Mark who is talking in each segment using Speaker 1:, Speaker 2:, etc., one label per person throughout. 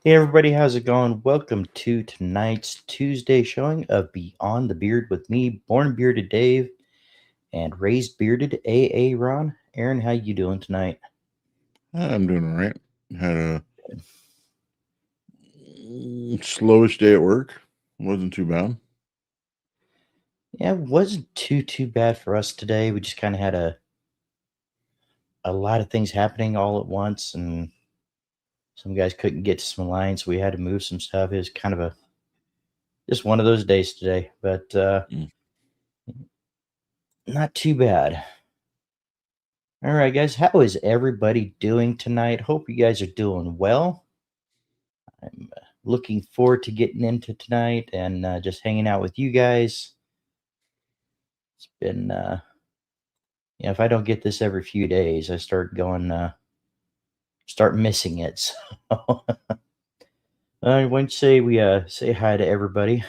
Speaker 1: Hey everybody, how's it going? Welcome to tonight's Tuesday showing of Beyond the Beard with me, Born Bearded Dave, and Raised Bearded AA Ron. Aaron, how you doing tonight?
Speaker 2: I'm doing all right. Had a slowish day at work. Wasn't too bad.
Speaker 1: Yeah, it wasn't too bad for us today. We just kind of had a lot of things happening all at once, and some guys couldn't get to some lines, so we had to move some stuff. It was kind of a just one of those days today, but
Speaker 2: Mm.
Speaker 1: not too bad. All right, guys, how is everybody doing tonight? Hope you guys are doing well. I'm looking forward to getting into tonight and just hanging out with you guys. It's been, if I don't get this every few days, I start missing it. So I want to say we say hi to everybody.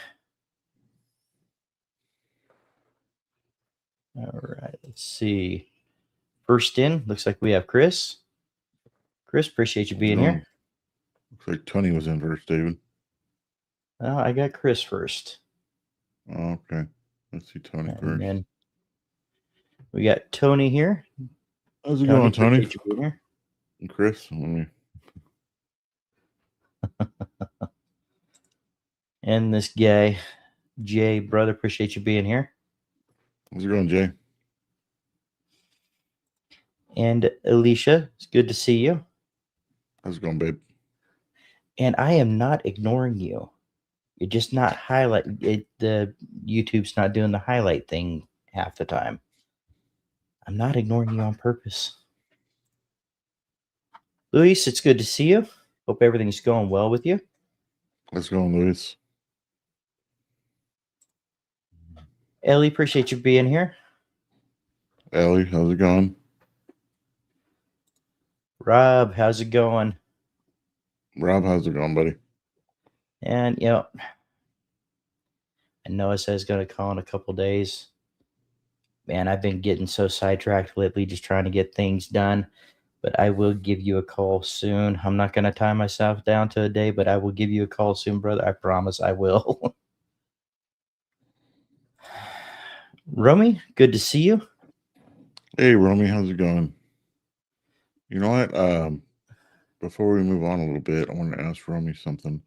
Speaker 1: All right, let's see. First in, looks like we have Chris. Chris, appreciate you
Speaker 2: How's it
Speaker 1: being
Speaker 2: going?
Speaker 1: here.
Speaker 2: Looks like Tony was in first, David.
Speaker 1: I got Chris first,
Speaker 2: Oh, okay. Let's see Tony
Speaker 1: and
Speaker 2: first.
Speaker 1: then we got Tony here.
Speaker 2: How's it
Speaker 1: Tony,
Speaker 2: going, Tony?
Speaker 1: appreciate you being here.
Speaker 2: And Chris? Let me.
Speaker 1: And this guy, Jay, brother, appreciate you being here.
Speaker 2: How's it going, Jay?
Speaker 1: And Alicia, it's good to see you.
Speaker 2: How's it going, babe?
Speaker 1: And I am not ignoring you. You're just not highlight it. The YouTube's not doing the highlight thing half the time. I'm not ignoring you on purpose. Luis, it's good to see you. Hope everything's going well with you.
Speaker 2: How's it going, Luis?
Speaker 1: Ellie, appreciate you being here.
Speaker 2: Ellie, how's it going?
Speaker 1: Rob, how's it going?
Speaker 2: Rob, how's it going, buddy?
Speaker 1: And I know it says going to call in a couple days. Man, I've been getting so sidetracked lately, just trying to get things done. But I will give you a call soon. I'm not going to tie myself down to a day, but I will give you a call soon, brother. I promise I will. Romy, good to see you.
Speaker 2: Hey, Romy, how's it going? You know what? Before we move on a little bit, I want to ask Romy something.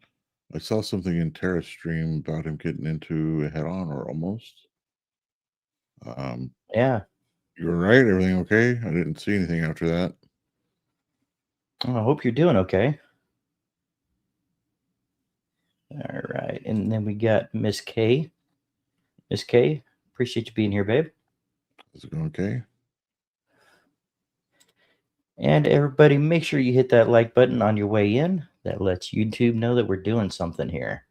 Speaker 2: I saw something in Terra's stream about him getting into a head-on or almost.
Speaker 1: Yeah.
Speaker 2: You were right. Everything okay? I didn't see anything after that.
Speaker 1: I hope you're doing okay. All right. And then we got Miss K. Miss K, appreciate you being here, babe.
Speaker 2: Is it going okay?
Speaker 1: And everybody, make sure you hit that like button on your way in. That lets YouTube know that we're doing something here.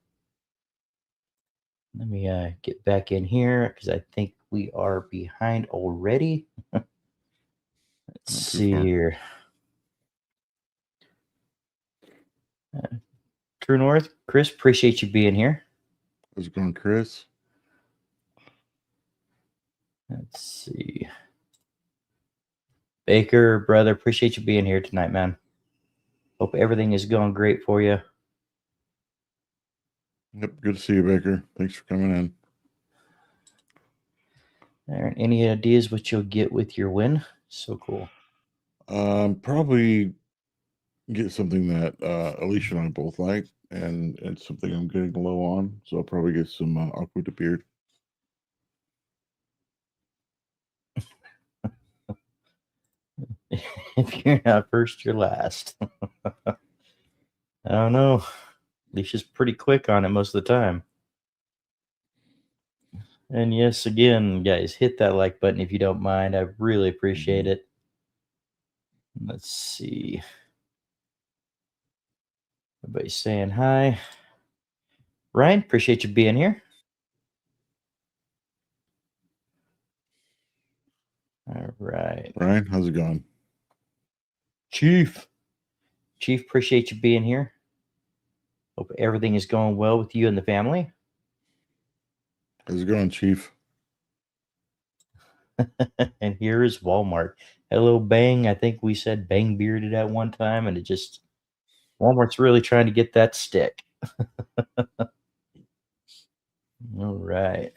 Speaker 1: Let me get back in here because I think we are behind already. Let's
Speaker 2: Not too
Speaker 1: see
Speaker 2: far.
Speaker 1: here. True North, Chris, appreciate you being here.
Speaker 2: How's it going, Chris?
Speaker 1: Let's see. Baker, brother, appreciate you being here tonight, man. Hope everything is going great for you.
Speaker 2: Yep, good to see you, Baker. Thanks for coming in.
Speaker 1: Aaron, any ideas what you'll get with your win? So cool.
Speaker 2: Probably get something that Alicia and I both like, and it's something I'm getting low on. So I'll probably get some Aqua de Beard.
Speaker 1: If you're not first, you're last. I don't know. Alicia's pretty quick on it most of the time. And yes, again, guys, hit that like button if you don't mind. I really appreciate it. Let's see. Everybody's saying hi. Ryan, appreciate you being here. All right.
Speaker 2: Ryan, how's it going?
Speaker 1: Chief. Chief, appreciate you being here. Hope everything is going well with you and the family.
Speaker 2: How's it going, Chief?
Speaker 1: And here is Walmart. Hello, Bang. I think we said Bang Bearded at one time, and it just Walmart's really trying to get that stick. All right.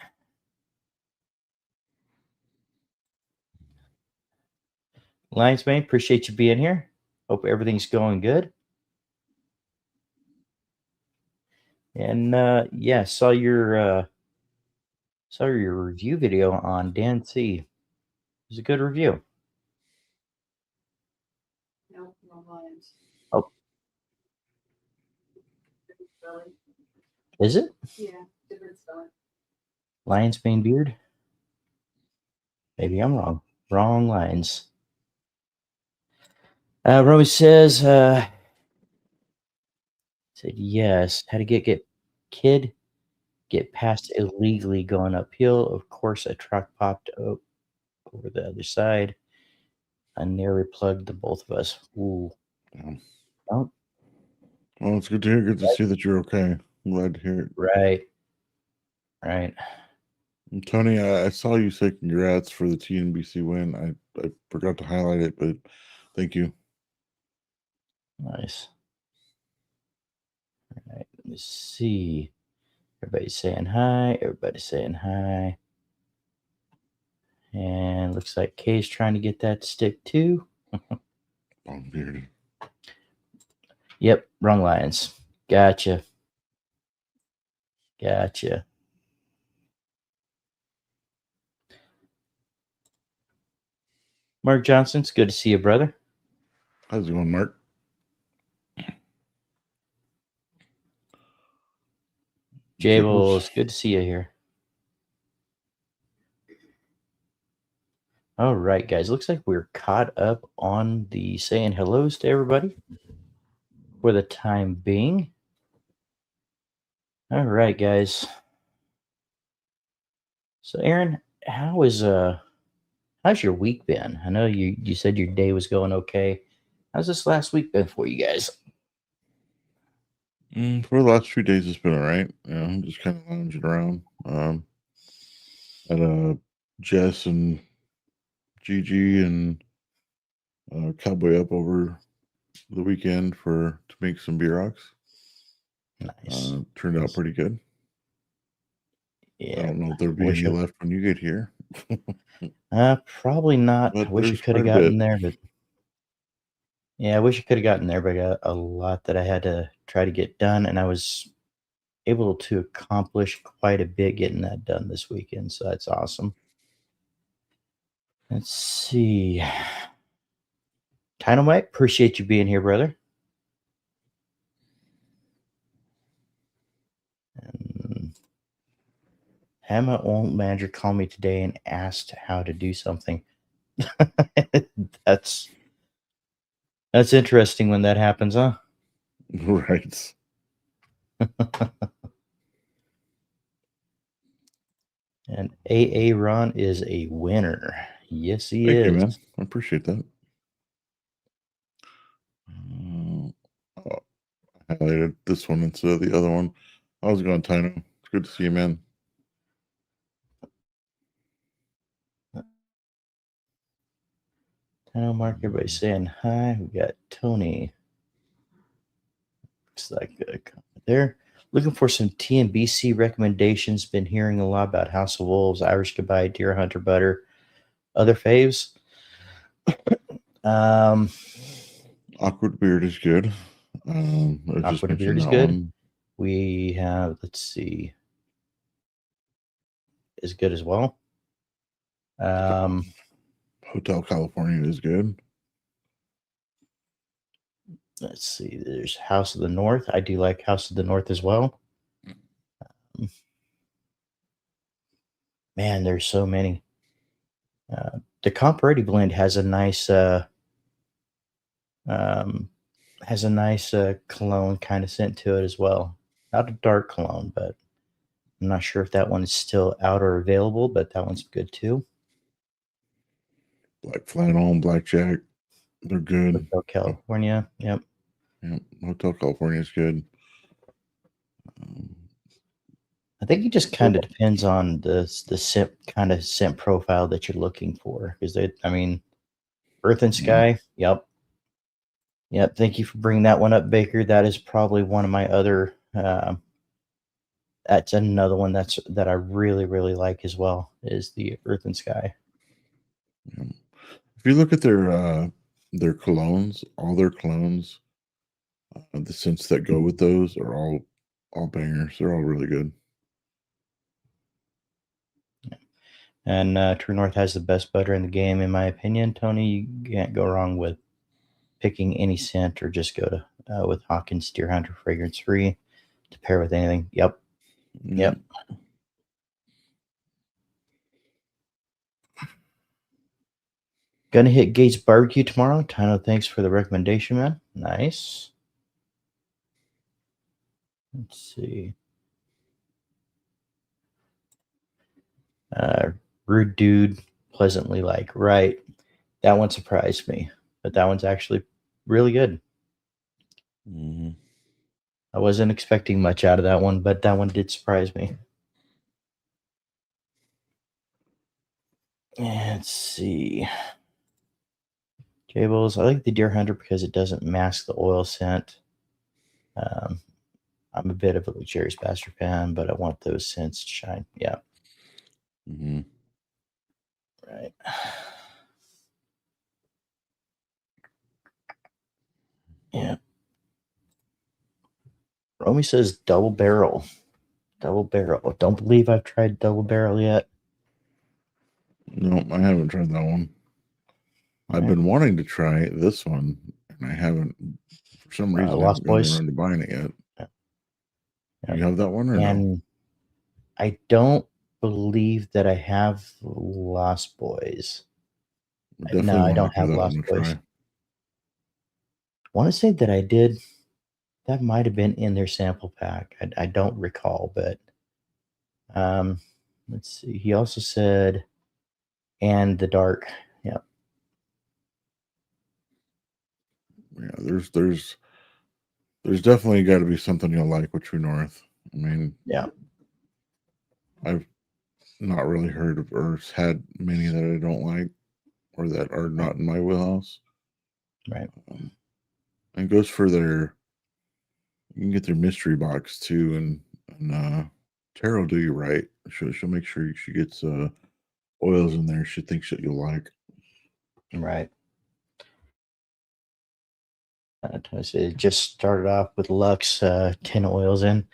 Speaker 1: Lions Mane, appreciate you being here. Hope everything's going good. And yeah, saw your review video on Dan C. It was a good review.
Speaker 3: Nope, wrong lines.
Speaker 1: Oh,
Speaker 3: Different spelling.
Speaker 1: is it
Speaker 3: Yeah, different spelling.
Speaker 1: Lion's Mane Beard? Maybe I'm wrong. Wrong lines. Romy says, said yes. How to get past illegally going uphill. Of course, a truck popped up over the other side. I nearly plugged the both of us. Ooh.
Speaker 2: Yeah.
Speaker 1: Oh,
Speaker 2: Well, it's good to hear. Good to see that you're okay. I'm glad to hear it.
Speaker 1: right. Right.
Speaker 2: And Tony, I saw you say congrats for the TNBC win. I forgot to highlight it, but thank you.
Speaker 1: Nice. All right. Let me see. Everybody's saying hi. Everybody's saying hi. And looks like Kay's trying to get that stick too.
Speaker 2: Long bearded.
Speaker 1: Yep, wrong lines. Gotcha. Gotcha. Mark Johnson, it's good to see you, brother.
Speaker 2: How's it going, Mark?
Speaker 1: Jable, it's good to see you here. All right, guys. Looks like we're caught up on the saying hellos to everybody for the time being. All right, guys. So, Aaron, how's your week been? I know you said your day was going okay. How's this last week been for you guys?
Speaker 2: For the last few days, it's been all right. Just kind of lounging around. Had Jess and Gigi and Cowboy up over the weekend to make some beer rocks.
Speaker 1: Nice.
Speaker 2: Turned out pretty good.
Speaker 1: Yeah.
Speaker 2: I don't know if there'll be any left when you get here.
Speaker 1: Probably not.
Speaker 2: But
Speaker 1: I wish I
Speaker 2: there's
Speaker 1: could have
Speaker 2: quite a
Speaker 1: gotten
Speaker 2: bit.
Speaker 1: there, but yeah, I wish I could have gotten there, but I got a lot that I had to try to get done, and I was able to accomplish quite a bit getting that done this weekend, so that's awesome. Let's see. Dynamite, appreciate you being here, brother. And Emma won't manager call me today and asked how to do something. That's interesting when that happens, huh?
Speaker 2: Right.
Speaker 1: And AA Ron is a winner. Yes, he
Speaker 2: Thank
Speaker 1: is.
Speaker 2: you, man. I appreciate that. I highlighted this one instead of the other one. How's it going, Tino? It's good to see you, man.
Speaker 1: Tino Mark, everybody saying hi. We got Tony. Looks like a comment there. Looking for some TNBC recommendations. Been hearing a lot about House of Wolves, Irish Goodbye, Deer Hunter Butter, other faves.
Speaker 2: Awkward Beard is good.
Speaker 1: Awkward Beard is good. One. We have, let's see, is good as well.
Speaker 2: Hotel California is good.
Speaker 1: Let's see, there's House of the North. I do like House of the North as well. Man, there's so many. The Comparati blend has a nice cologne kind of scent to it as well. Not a dark cologne, but I'm not sure if that one is still out or available, but that one's good too.
Speaker 2: Black Flannel and Blackjack, they're good.
Speaker 1: Hotel California, yep.
Speaker 2: Hotel California is good.
Speaker 1: I think it just kind of depends on the scent profile that you're looking for. Because Earth and Sky, yep. Yep. Thank you for bringing that one up, Baker. That is probably one of my other. That's another one that I really really like as well. Is the Earth and Sky.
Speaker 2: If you look at their colognes, all their colognes, the scents that go with those are all bangers. They're all really good.
Speaker 1: And True North has the best butter in the game, in my opinion. Tony, you can't go wrong with picking any scent, or just go to with Hawkins Deer Hunter fragrance free to pair with anything. Yep. Yep. Gonna hit Gates Barbecue tomorrow. Tino, thanks for the recommendation, man. Nice. Let's see. Rude Dude, pleasantly like. Right. That one surprised me, but that one's actually really good.
Speaker 2: Mm-hmm.
Speaker 1: I wasn't expecting much out of that one, but that one did surprise me. Let's see. Jables, I like the Deer Hunter because it doesn't mask the oil scent. I'm a bit of a luxurious bastard fan, but I want those scents to shine. Yeah.
Speaker 2: Mm-hmm.
Speaker 1: Right. Yeah. Romy says double barrel. Double barrel. Don't believe I've tried double barrel yet.
Speaker 2: No, I haven't tried that one. I've been wanting to try this one, and I haven't. For some reason, I
Speaker 1: Lost
Speaker 2: haven't gotten
Speaker 1: Boys.
Speaker 2: around to buying it yet.
Speaker 1: Yeah.
Speaker 2: You have that one or no?
Speaker 1: And I don't believe that I have Lost Boys.
Speaker 2: Definitely
Speaker 1: No, I
Speaker 2: wanna
Speaker 1: don't
Speaker 2: give
Speaker 1: have
Speaker 2: that
Speaker 1: Lost
Speaker 2: one a
Speaker 1: Boys.
Speaker 2: try.
Speaker 1: Want to say that I did. That might have been in their sample pack. I don't recall, but let's see. He also said, and the dark. Yeah.
Speaker 2: Yeah, there's definitely got to be something you'll like with True North. I mean,
Speaker 1: Yeah.
Speaker 2: I've not really heard of or had many that I don't like or that are not in my wheelhouse.
Speaker 1: Right.
Speaker 2: And goes for their. You can get their mystery box too, and Tara will do you right. She'll make sure she gets oils in there she thinks that you'll like.
Speaker 1: Right. It just started off with Lux 10 oils in.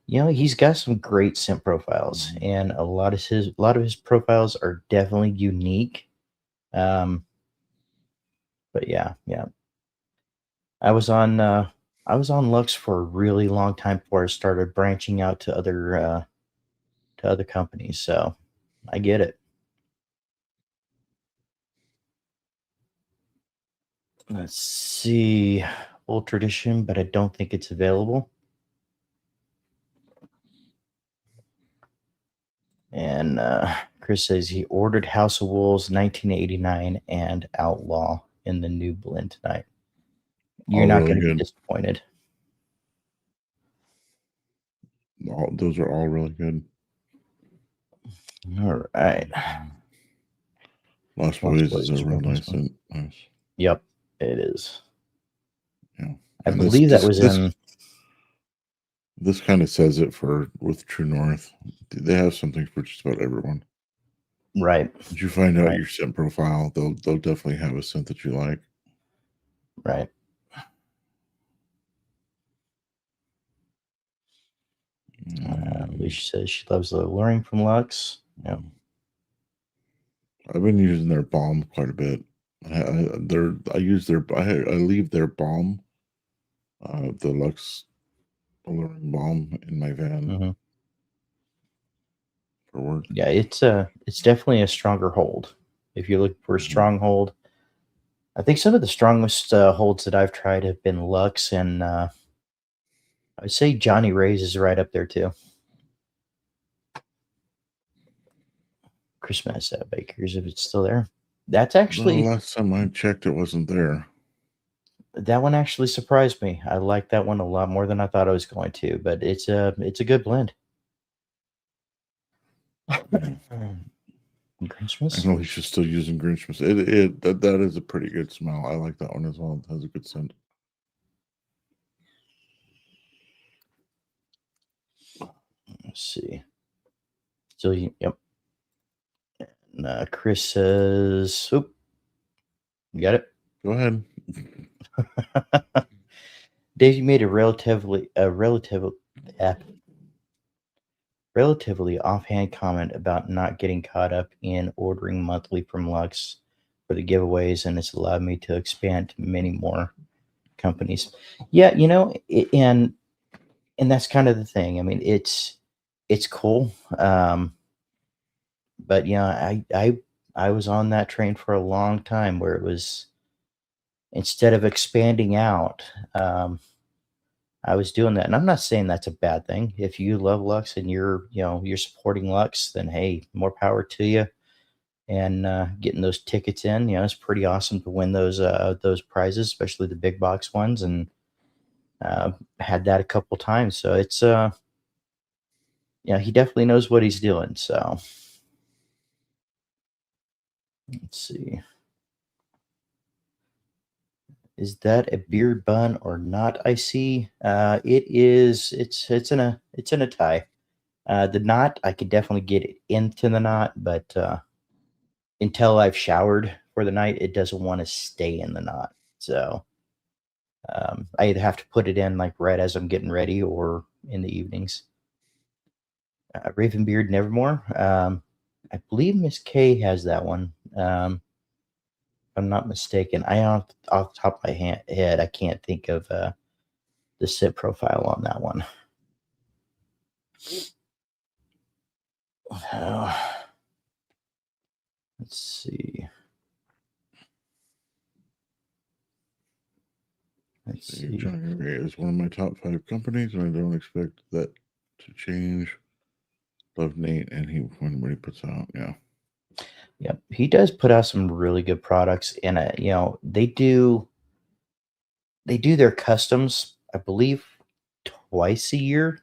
Speaker 1: You know, he's got some great scent profiles, and a lot of his profiles are definitely unique. But yeah. I was on Lux for a really long time before I started branching out to other companies. So I get it. Let's see. Old Tradition, but I don't think it's available. And Chris says he ordered House of Wolves 1989 and Outlaw in the new blend tonight. You're
Speaker 2: All
Speaker 1: not
Speaker 2: really
Speaker 1: going to be
Speaker 2: good.
Speaker 1: disappointed.
Speaker 2: Those are all really good.
Speaker 1: All right.
Speaker 2: Lost
Speaker 1: Lost
Speaker 2: Boys
Speaker 1: Boys
Speaker 2: is a
Speaker 1: is
Speaker 2: real
Speaker 1: real
Speaker 2: nice
Speaker 1: nice one.
Speaker 2: scent. Nice.
Speaker 1: Yep, it is.
Speaker 2: Yeah.
Speaker 1: I
Speaker 2: And
Speaker 1: believe that was in.
Speaker 2: This kind of says it with True North. They have something for just about everyone.
Speaker 1: Right.
Speaker 2: Once you find out
Speaker 1: Right.
Speaker 2: your scent profile, they'll definitely have a scent that you like.
Speaker 1: Right. Alicia says she loves the alluring from Lux. Yep.
Speaker 2: I've been using their balm quite a bit. I leave their balm, the Lux alluring balm in my van
Speaker 1: Mm-hmm.
Speaker 2: for work.
Speaker 1: Yeah, it's definitely a stronger hold. If you're looking for a strong hold, I think some of the strongest holds that I've tried have been Lux, and I would say Johnny Ray's is right up there too. Christmas at Baker's, if it's still there. That's actually
Speaker 2: The last time I checked, it wasn't there.
Speaker 1: that one actually surprised me. I like that one a lot more than I thought I was going to, but it's a good blend. Christmas.
Speaker 2: I know Alicia's still using Grinchmas. That is a pretty good smell. I like that one as well. It has a good scent.
Speaker 1: Let's see. Still, yep. And, Chris says, "Oop, you got it."
Speaker 2: Go ahead.
Speaker 1: Dave, you made a relatively offhand comment about not getting caught up in ordering monthly from Lux for the giveaways, and it's allowed me to expand to many more companies. Yeah, and that's kind of the thing. I mean, it's cool, but yeah, I was on that train for a long time where it was, instead of expanding out, I was doing that. And I'm not saying that's a bad thing. If you love Lux and you're supporting Lux, then hey, more power to you. And getting those tickets in, it's pretty awesome to win those prizes, especially the big box ones. And had that a couple times. So it's he definitely knows what he's doing. So let's see. Is that a beard bun or not? I see. It is. It's in a tie. The knot, I could definitely get it into the knot, but until I've showered for the night, it doesn't want to stay in the knot. So I either have to put it in like right as I'm getting ready or in the evenings. Ravenbeard Nevermore. I believe Miss K has that one. If I'm not mistaken. Off the top of my head, I can't think of the sit profile on that one. Let's see.
Speaker 2: Johnny Ray is one of my top 5 companies, and I don't expect that to change. Love Nate, and when he puts out, yeah.
Speaker 1: Yep, he does put out some really good products, and they do their customs, I believe, twice a year.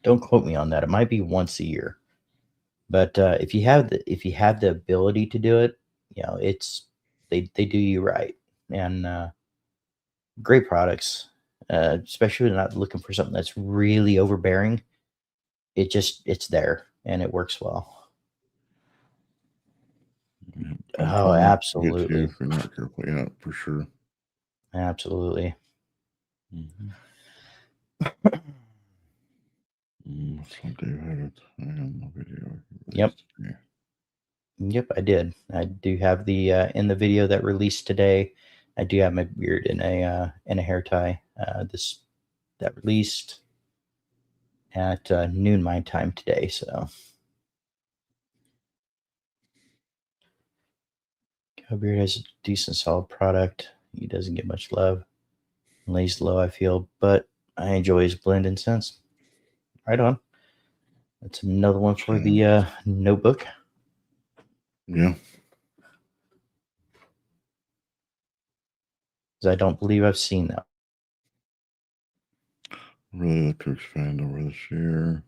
Speaker 1: Don't quote me on that. It might be once a year, but if you have the ability to do it, it's they do you right, and great products. Especially not looking for something that's really overbearing. It's there and it works well. Oh, absolutely.
Speaker 2: If you're not careful, yeah, for sure.
Speaker 1: Absolutely.
Speaker 2: That's what Dave had it. I am the video.
Speaker 1: Yep. Yep, I did. I do have the in the video that released today. I do have my beard in a hair tie. That released at noon my time today. So Cowbeard has a decent, solid product. He doesn't get much love. Lays low, I feel, but I enjoy his blend and scents. Right on. That's another one for the notebook.
Speaker 2: Yeah.
Speaker 1: I don't believe I've seen that.
Speaker 2: Really like to expand over this year.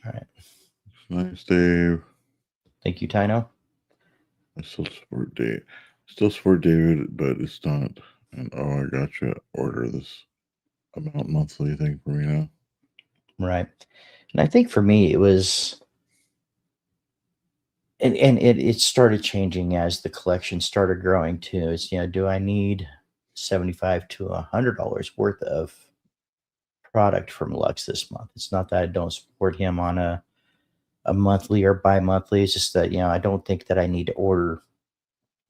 Speaker 1: All right.
Speaker 2: It's nice, Dave.
Speaker 1: Thank you, Tino.
Speaker 2: I still support Dave. David, but it's not. And I got you. Order this amount monthly thing for me now.
Speaker 1: Right. And I think for me it was, and it started changing as the collection started growing too. It's do I need $75 to $100 worth of product from Lux this month? It's not that I don't support him on a monthly or bi-monthly. It's just that I don't think that I need to order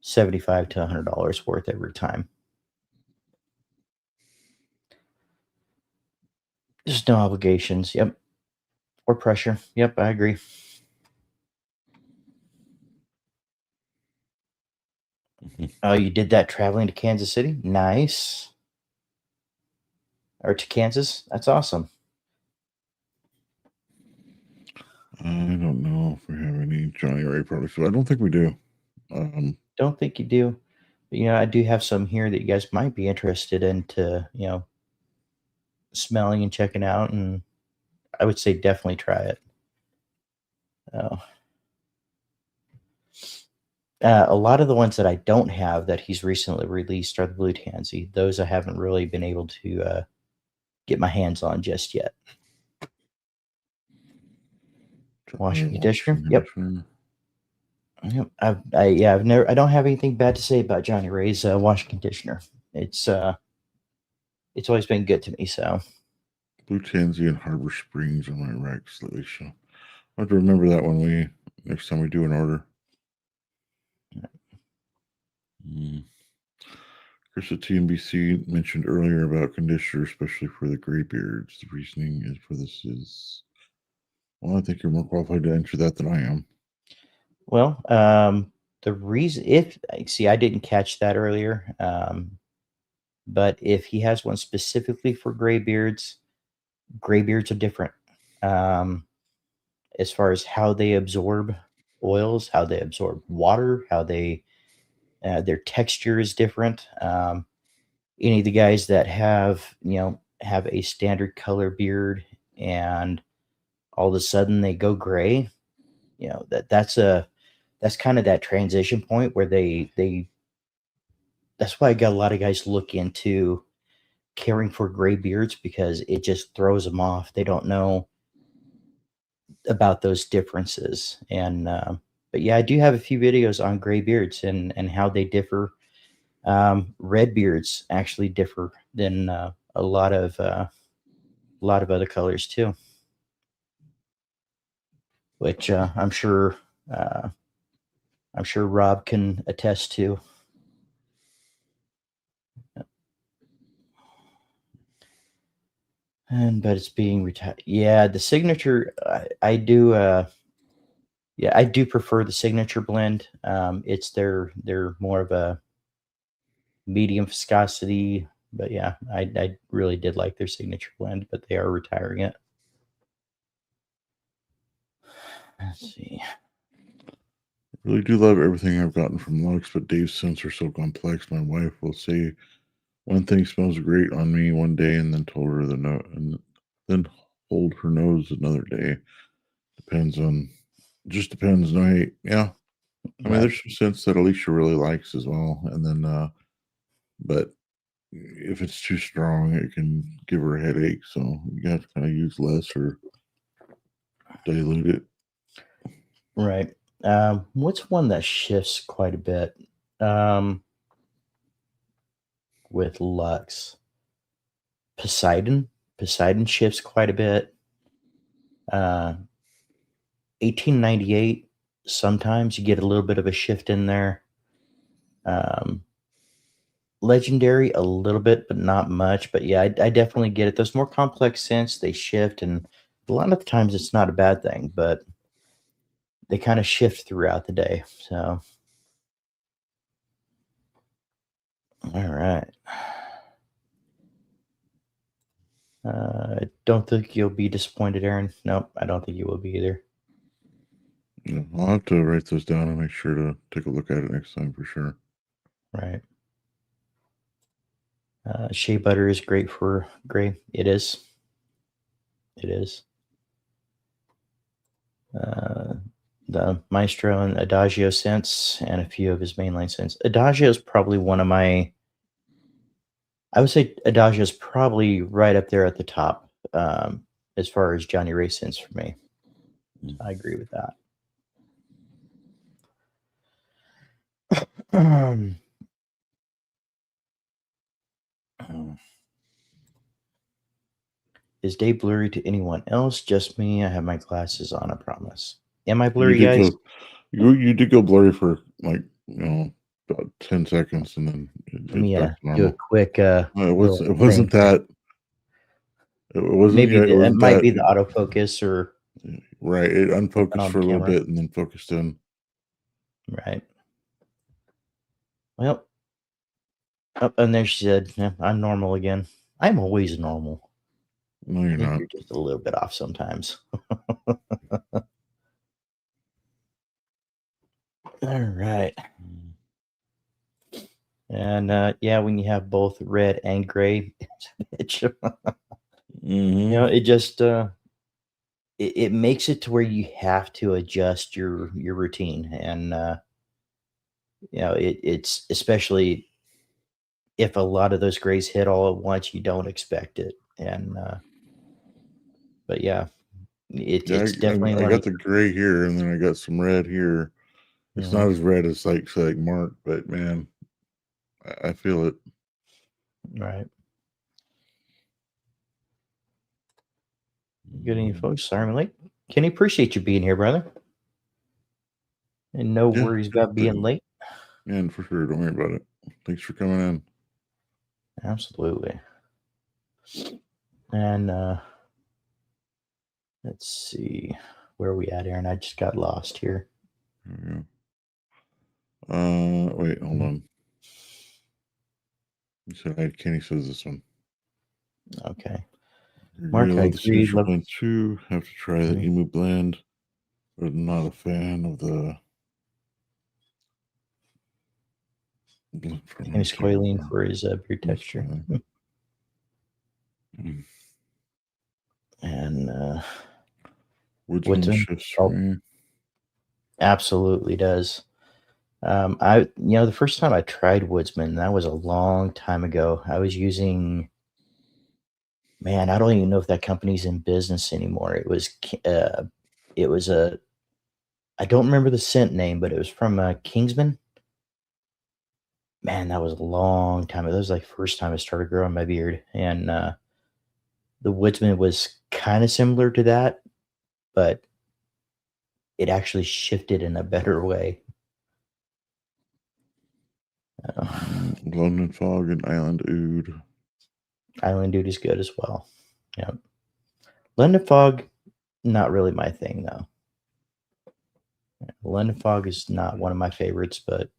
Speaker 1: $75 to $100 worth every time. There's no obligations. Yep. Or pressure. Yep, I agree. Oh, you did that traveling to Kansas City? Nice. Or to Kansas? That's awesome.
Speaker 2: I don't know if we have any Johnny Ray products, but I don't think we do.
Speaker 1: Don't think you do. But, I do have some here that you guys might be interested in to, smelling and checking out, and I would say definitely try it. A lot of the ones that I don't have that he's recently released are the Blue Tansy. Those I haven't really been able to get my hands on just yet. Washing conditioner. Yep.
Speaker 2: conditioner.
Speaker 1: Yep. I don't have anything bad to say about Johnny Ray's washing conditioner. It's always been good to me. So
Speaker 2: Blue Tansy and Harbor Springs on my rack slightly show. I have to remember that when next time we do an order. Chris at TNBC mentioned earlier about conditioner, especially for the graybeards. The reasoning is for this is, well, I think you're more qualified to answer that than I am.
Speaker 1: well, the reason I didn't catch that earlier. But if he has one specifically for graybeards are different. As far as how they absorb oils, how they absorb water, how they their texture is different. Any of the guys that have a standard color beard and all of a sudden they go gray, that's kind of that transition point where they that's why I got a lot of guys look into caring for gray beards, because it just throws them off. They don't know about those differences. And but yeah, I do have a few videos on gray beards and how they differ. Red beards actually differ than a lot of other colors too, which I'm sure Rob can attest to. But it's being retired. Yeah, the signature. I do. Yeah, I do prefer the signature blend. It's they're more of a medium viscosity. But yeah, I really did like their signature blend, but they are retiring it. Let's see.
Speaker 2: I really do love everything I've gotten from Lux, but Dave's scents are so complex. My wife will say one thing smells great on me one day, and then told her and then hold her nose another day. Just depends. No, yeah. I mean, there's some scents that Alicia really likes as well, and then, but if it's too strong, it can give her a headache. So you have to kind of use less or dilute it.
Speaker 1: Right. What's one that shifts quite a bit with Lux? Poseidon. Poseidon shifts quite a bit. 1898. Sometimes you get a little bit of a shift in there. Legendary a little bit, but not much. But yeah, I definitely get it. Those more complex scents, they shift, and a lot of the times it's not a bad thing, but they kind of shift throughout the day. So, all right. I don't think you'll be disappointed, Aaron. Nope, I don't think you will be either.
Speaker 2: Yeah, I'll have to write those down and make sure to take a look at it next time for sure.
Speaker 1: Right. Shea butter is great for gray. It is. It is. The Maestro and Adagio scents and a few of his mainline scents. Adagio is probably one of my. I would say Adagio is probably right up there at the top as far as Johnny Ray scents for me. I agree with that. Is Dave blurry to anyone else? Just me. I have my glasses on, I promise. Am I blurry, guys?
Speaker 2: You did go blurry for like, about 10 seconds, and then
Speaker 1: Let me
Speaker 2: back to
Speaker 1: do a
Speaker 2: normal.
Speaker 1: quick.
Speaker 2: It wasn't
Speaker 1: thing.
Speaker 2: that. It wasn't.
Speaker 1: Maybe
Speaker 2: It
Speaker 1: it
Speaker 2: wasn't
Speaker 1: might
Speaker 2: that,
Speaker 1: be the autofocus or
Speaker 2: right. It unfocused
Speaker 1: on
Speaker 2: for a little
Speaker 1: camera.
Speaker 2: bit and then focused in.
Speaker 1: Right. Well, and there she said, yeah, I'm normal again. I'm always normal.
Speaker 2: No, you're not.
Speaker 1: You're just a little bit off sometimes. All right. And yeah, when you have both red and gray, it just it makes it to where you have to adjust your routine, and it's especially if a lot of those grays hit all at once, you don't expect it. And but yeah,
Speaker 2: Yeah,
Speaker 1: It's definitely
Speaker 2: I
Speaker 1: one
Speaker 2: got
Speaker 1: of
Speaker 2: the gray here, and then I got some red here. It's not as red as like say like Mark, but man, I feel it.
Speaker 1: right. Good evening, folks. Sorry I'm late. Kenny, appreciate you being here, brother. And no
Speaker 2: Yeah,
Speaker 1: worries about being late.
Speaker 2: Man, for sure. Don't worry about it. Thanks for coming in.
Speaker 1: Absolutely. And let's see where are we at, Aaron. I just got lost here.
Speaker 2: There we go. Wait, hold on. You said Kenny says this one.
Speaker 1: Okay.
Speaker 2: Mark, I
Speaker 1: agree.
Speaker 2: Blend 2. Have to try the Emu blend, but I'm not a fan of the
Speaker 1: and squalene for his beard texture. And
Speaker 2: Woodsman shifts for me.
Speaker 1: Absolutely does. The first time I tried Woodsman, that was a long time ago. I was using, man, I don't even know if that company's in business anymore. It was I don't remember the scent name, but it was from Kingsman. Man, that was a long time. That was like first time I started growing my beard, and the Woodsman was kind of similar to that, but it actually shifted in a better way.
Speaker 2: London Fog and Island Oud.
Speaker 1: Island Oud is good as well. Yep. London Fog, not really my thing though. London Fog is not one of my favorites, but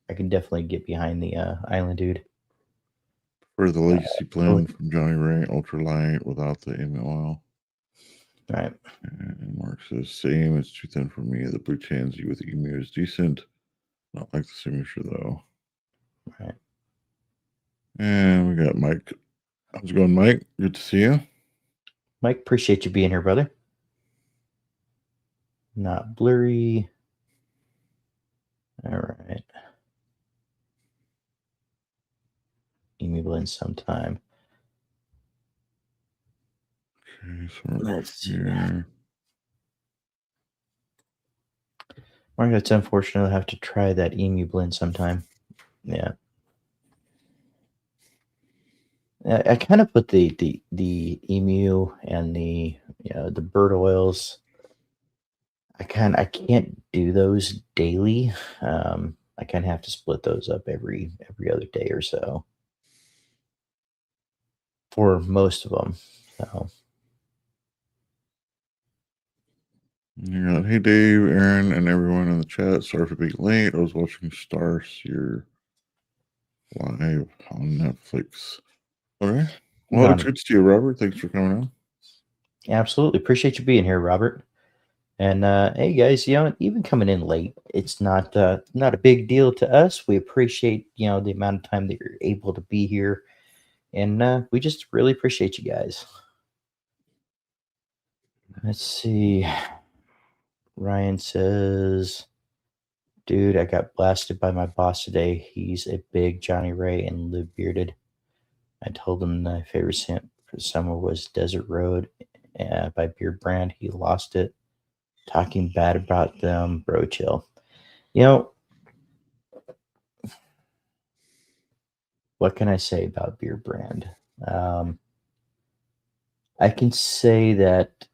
Speaker 1: I can definitely get behind the Island Oud.
Speaker 2: For the Legacy blend from Johnny Ray, ultralight without the emu oil.
Speaker 1: Right.
Speaker 2: And Mark says, same, it's too thin for me. The Blue Tansy with emu is decent. Not like the signature though.
Speaker 1: Right.
Speaker 2: And we got Mike. How's it going, Mike? Good to see you.
Speaker 1: Mike, appreciate you being here, brother. Not blurry. All right. Emu blend sometime.
Speaker 2: Okay, so
Speaker 1: Let's see.
Speaker 2: here.
Speaker 1: Mark, that's unfortunate. I'll have to try that emu blend sometime. Yeah. I kind of put the emu and the bird oils. I can't do those daily. I kind of have to split those up every other day or so for most of them. So
Speaker 2: You got, hey Dave, Aaron, and everyone in the chat. Sorry for being late. I was watching Starseer live on Netflix. Okay. Well, it's good to see you, Robert. Thanks for coming on.
Speaker 1: Absolutely. Appreciate you being here, Robert. And hey guys, even coming in late, it's not a big deal to us. We appreciate, the amount of time that you're able to be here. And we just really appreciate you guys. Let's see. Ryan says, dude, I got blasted by my boss today. He's a big Johnny Ray and live bearded. I told him my favorite scent for summer was Desert Road by Beard Brand. He lost it. Talking bad about them, bro, chill. What can I say about Beard Brand? I can say that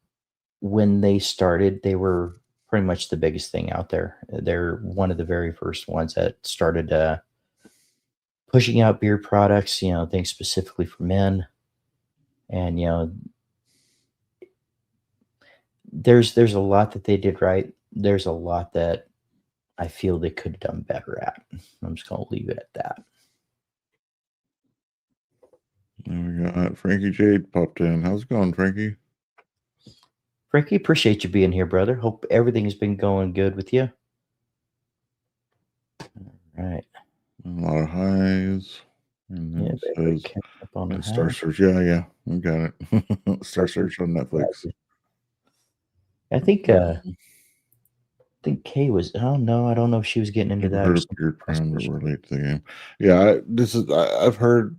Speaker 1: when they started, they were pretty much the biggest thing out there. They're one of the very first ones that started pushing out beard products, things specifically for men. And, there's a lot that they did right. There's a lot that I feel they could have done better at. I'm just going to leave it at that.
Speaker 2: And we got Frankie Jade popped in. How's it going, Frankie?
Speaker 1: Frankie, appreciate you being here, brother. Hope everything has been going good with you. All right.
Speaker 2: A lot of highs. And then it says Star Search. Yeah, we got it. Star Search on Netflix.
Speaker 1: I think Kay was. Oh no, I don't know if she was getting into that.
Speaker 2: Heard of Beard Brand, but we're late to the game. Yeah, I've heard.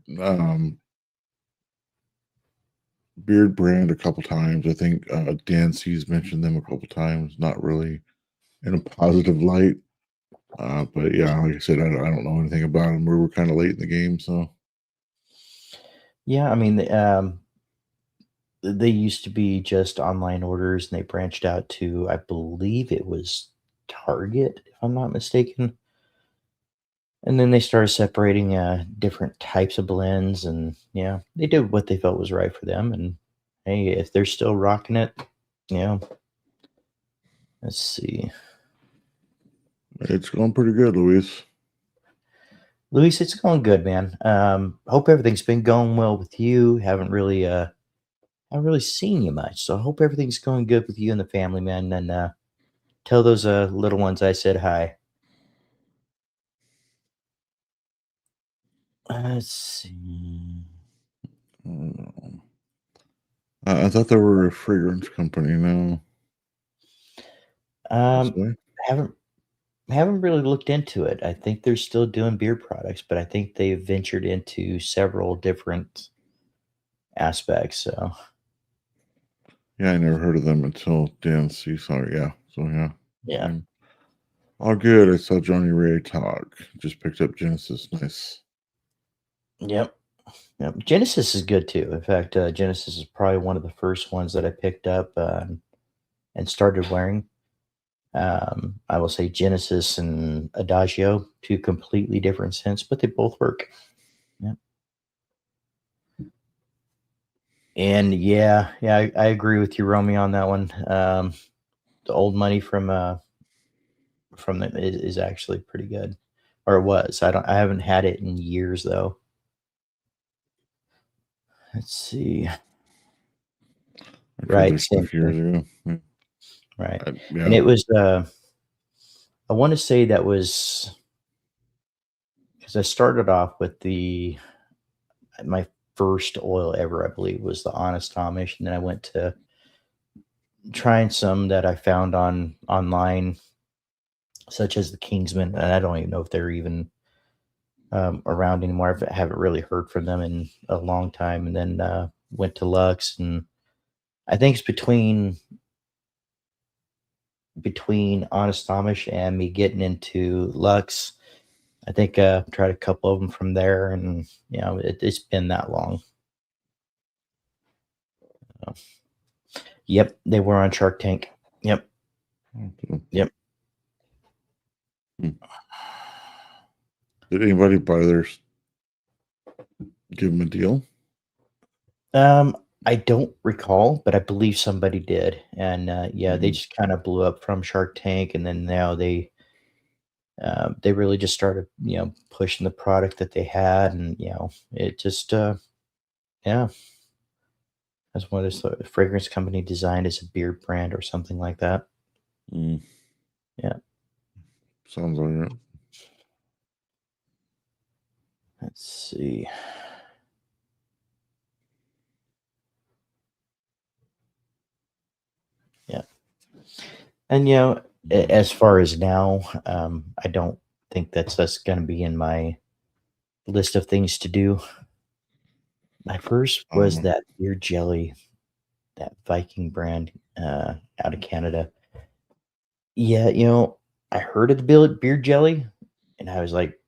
Speaker 2: Beard Brand a couple times. I think Dan C's mentioned them a couple times. Not really in a positive light. But yeah, like I said, I don't know anything about them. We were kind of late in the game, so
Speaker 1: Yeah, I mean, they used to be just online orders, and they branched out to, I believe it was Target, if I'm not mistaken. And then they started separating different types of blends, and yeah, they did what they felt was right for them. And hey, if they're still rocking it, yeah. Let's see,
Speaker 2: it's going pretty good, Luis.
Speaker 1: Luis, it's going good, man. Hope everything's been going well with you. Haven't really seen you much, so I hope everything's going good with you and the family, man. And tell those little ones I said hi. Let's see.
Speaker 2: I thought they were a fragrance company now.
Speaker 1: Um, haven't haven't really looked into it. I think they're still doing beer products, but I think they've ventured into several different aspects. So
Speaker 2: Yeah, I never heard of them until Dan C saw it. Yeah, so yeah.
Speaker 1: yeah,
Speaker 2: All good. I saw Johnny Ray talk. Just picked up Genesis. Nice.
Speaker 1: yep, yep. Genesis is good too. In fact, Genesis is probably one of the first ones that I picked up and started wearing. I will say Genesis and Adagio, two completely different scents, but they both work. Yep. And yeah, I agree with you, Romy, on that one. The old money from them is actually pretty good, or it was. I haven't had it in years though. Let's see.
Speaker 2: I tried
Speaker 1: Right,
Speaker 2: their
Speaker 1: same
Speaker 2: stuff years
Speaker 1: thing.
Speaker 2: ago. Yeah.
Speaker 1: Right,
Speaker 2: Yeah.
Speaker 1: and it was. I want to say that was because I started off with my first oil ever. I believe was the Honest Amish, and then I went to trying some that I found online, such as the Kingsman, and I don't even know if they're even around anymore. I haven't really heard from them in a long time. And then went to Lux, and I think it's between Honest Amish and me getting into Lux. I think tried a couple of them from there, and it's been that long. So, yep, they were on Shark Tank. Yep, yep.
Speaker 2: Did anybody buy theirs? Give them a deal?
Speaker 1: I don't recall, but I believe somebody did, and they just kind of blew up from Shark Tank, and then now they really just started, pushing the product that they had, and it just, yeah, that's one of those fragrance company designed as a beard brand or something like that. Yeah.
Speaker 2: Sounds like it.
Speaker 1: Let's see. Yeah, and as far as now, I don't think that's going to be in my list of things to do. My first was that beer jelly, that Viking brand out of Canada. Yeah, I heard of the beard jelly, and I was like,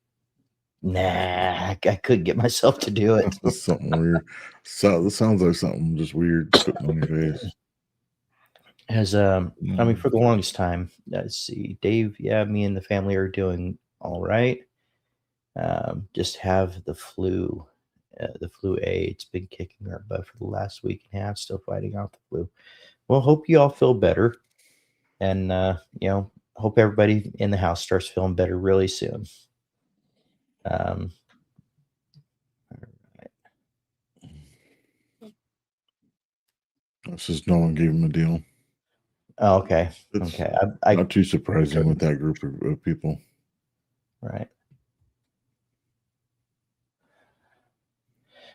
Speaker 1: nah, I couldn't get myself to do it.
Speaker 2: That's something weird. So that sounds like something just weird putting on your face.
Speaker 1: As I mean, for the longest time, let's see, Dave. Yeah, me and the family are doing all right. Just have the flu. The flu A, it's been kicking our butt for the last week and a half, still fighting off the flu. Well, hope you all feel better. And, hope everybody in the house starts feeling better really soon. All right.
Speaker 2: This is no one gave him a deal.
Speaker 1: Oh, okay.
Speaker 2: It's
Speaker 1: Okay.
Speaker 2: not too surprising with that group of people.
Speaker 1: Right.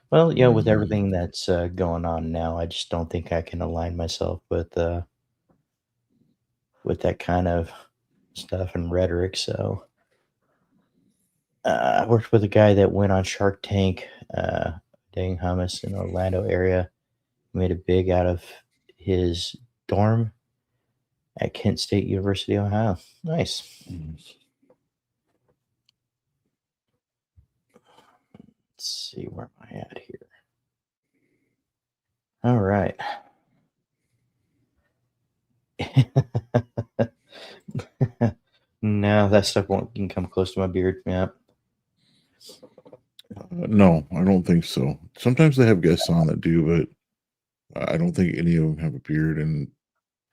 Speaker 1: Well, with everything that's going on now, I just don't think I can align myself with that kind of stuff and rhetoric. So I worked with a guy that went on Shark Tank, Dang Hummus in the Orlando area, made a big out of his dorm at Kent State University, Ohio. Nice.
Speaker 2: Yes.
Speaker 1: Let's see, where am I at here? All right. No, that stuff won't can come close to my beard. Yeah.
Speaker 2: No, I don't think so. Sometimes they have guests on that do, but I don't think any of them have a beard.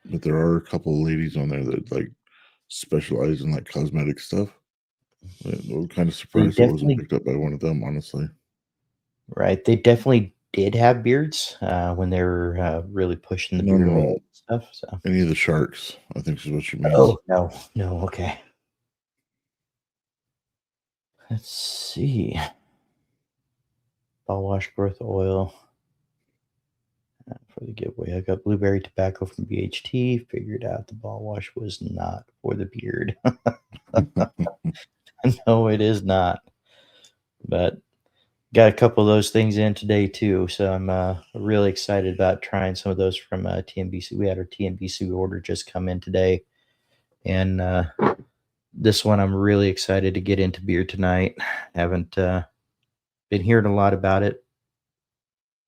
Speaker 2: But there are a couple of ladies on there that like specialize in like cosmetic stuff. I'm kind of surprised it wasn't
Speaker 1: definitely
Speaker 2: picked up by one of them, honestly.
Speaker 1: Right. They definitely did have beards when they were really pushing the
Speaker 2: No,
Speaker 1: beard
Speaker 2: no,
Speaker 1: oil and stuff. So.
Speaker 2: any of the sharks, I think is what you mean.
Speaker 1: Oh no. Okay. Let's see. Ball wash growth oil for the giveaway. I got blueberry tobacco from BHT. Figured out the ball wash was not for the beard. No, it is not. But got a couple of those things in today too, so I'm really excited about trying some of those from TNBC. We had our TNBC order just come in today, and this one I'm really excited to get into beer tonight. Haven't been hearing a lot about it,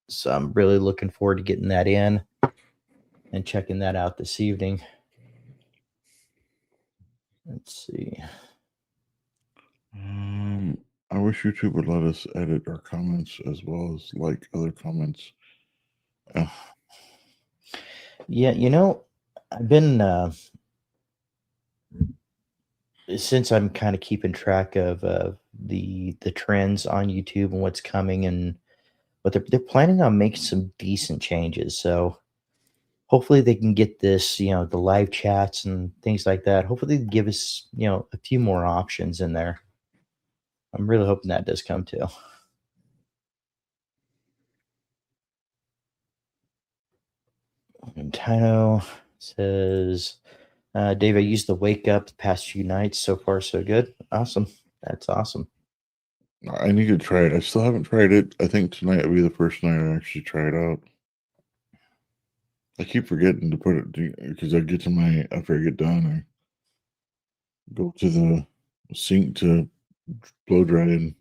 Speaker 1: so I'm really looking forward to getting that in and checking that out this evening. Let's see.
Speaker 2: I wish YouTube would let us edit our comments as well as like other comments.
Speaker 1: Yeah, I've been since I'm kind of keeping track of the trends on YouTube and what's coming, and but they're planning on making some decent changes. So hopefully they can get this, the live chats and things like that. Hopefully they give us, a few more options in there. I'm really hoping that does come too. And Tino says, Dave, I used the wake up the past few nights. So far, so good. Awesome. That's awesome.
Speaker 2: I need to try it. I still haven't tried it. I think tonight will be the first night I actually try it out. I keep forgetting to put it because after I get done, I go to the sink to blow dry and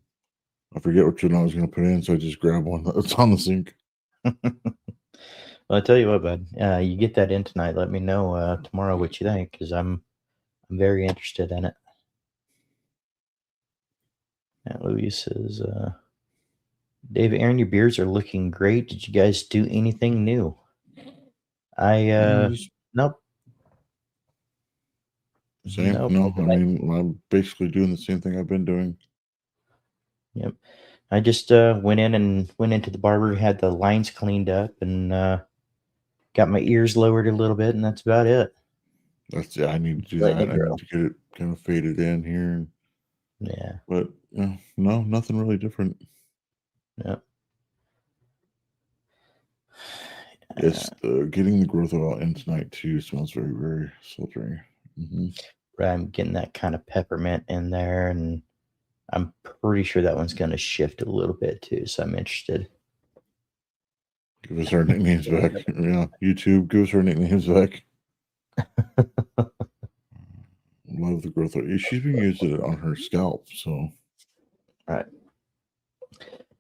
Speaker 2: I forget which one I was going to put in, so I just grab one that's on the sink.
Speaker 1: Well, I tell you what, bud, you get that in tonight. Let me know tomorrow what you think, because I'm very interested in it. And Louis says, Dave, Aaron, your beards are looking great. Did you guys do anything new? Nope.
Speaker 2: Same?
Speaker 1: Nope.
Speaker 2: No, I mean, I'm basically doing the same thing I've been doing.
Speaker 1: Yep. I just went into the barber, had the lines cleaned up, and got my ears lowered a little bit, and that's about it.
Speaker 2: I need to do that. I need to get it kind of faded in here.
Speaker 1: Yeah.
Speaker 2: But no, nothing really different.
Speaker 1: Yep.
Speaker 2: Yes, getting the growth oil in tonight too smells very, very sultry.
Speaker 1: I'm getting that kind of peppermint in there, and I'm pretty sure that one's going to shift a little bit too, so I'm interested.
Speaker 2: Give us our nicknames back. Yeah, YouTube, give us our nicknames back. Love the growth oil. She's been using it on her scalp, so.
Speaker 1: Right.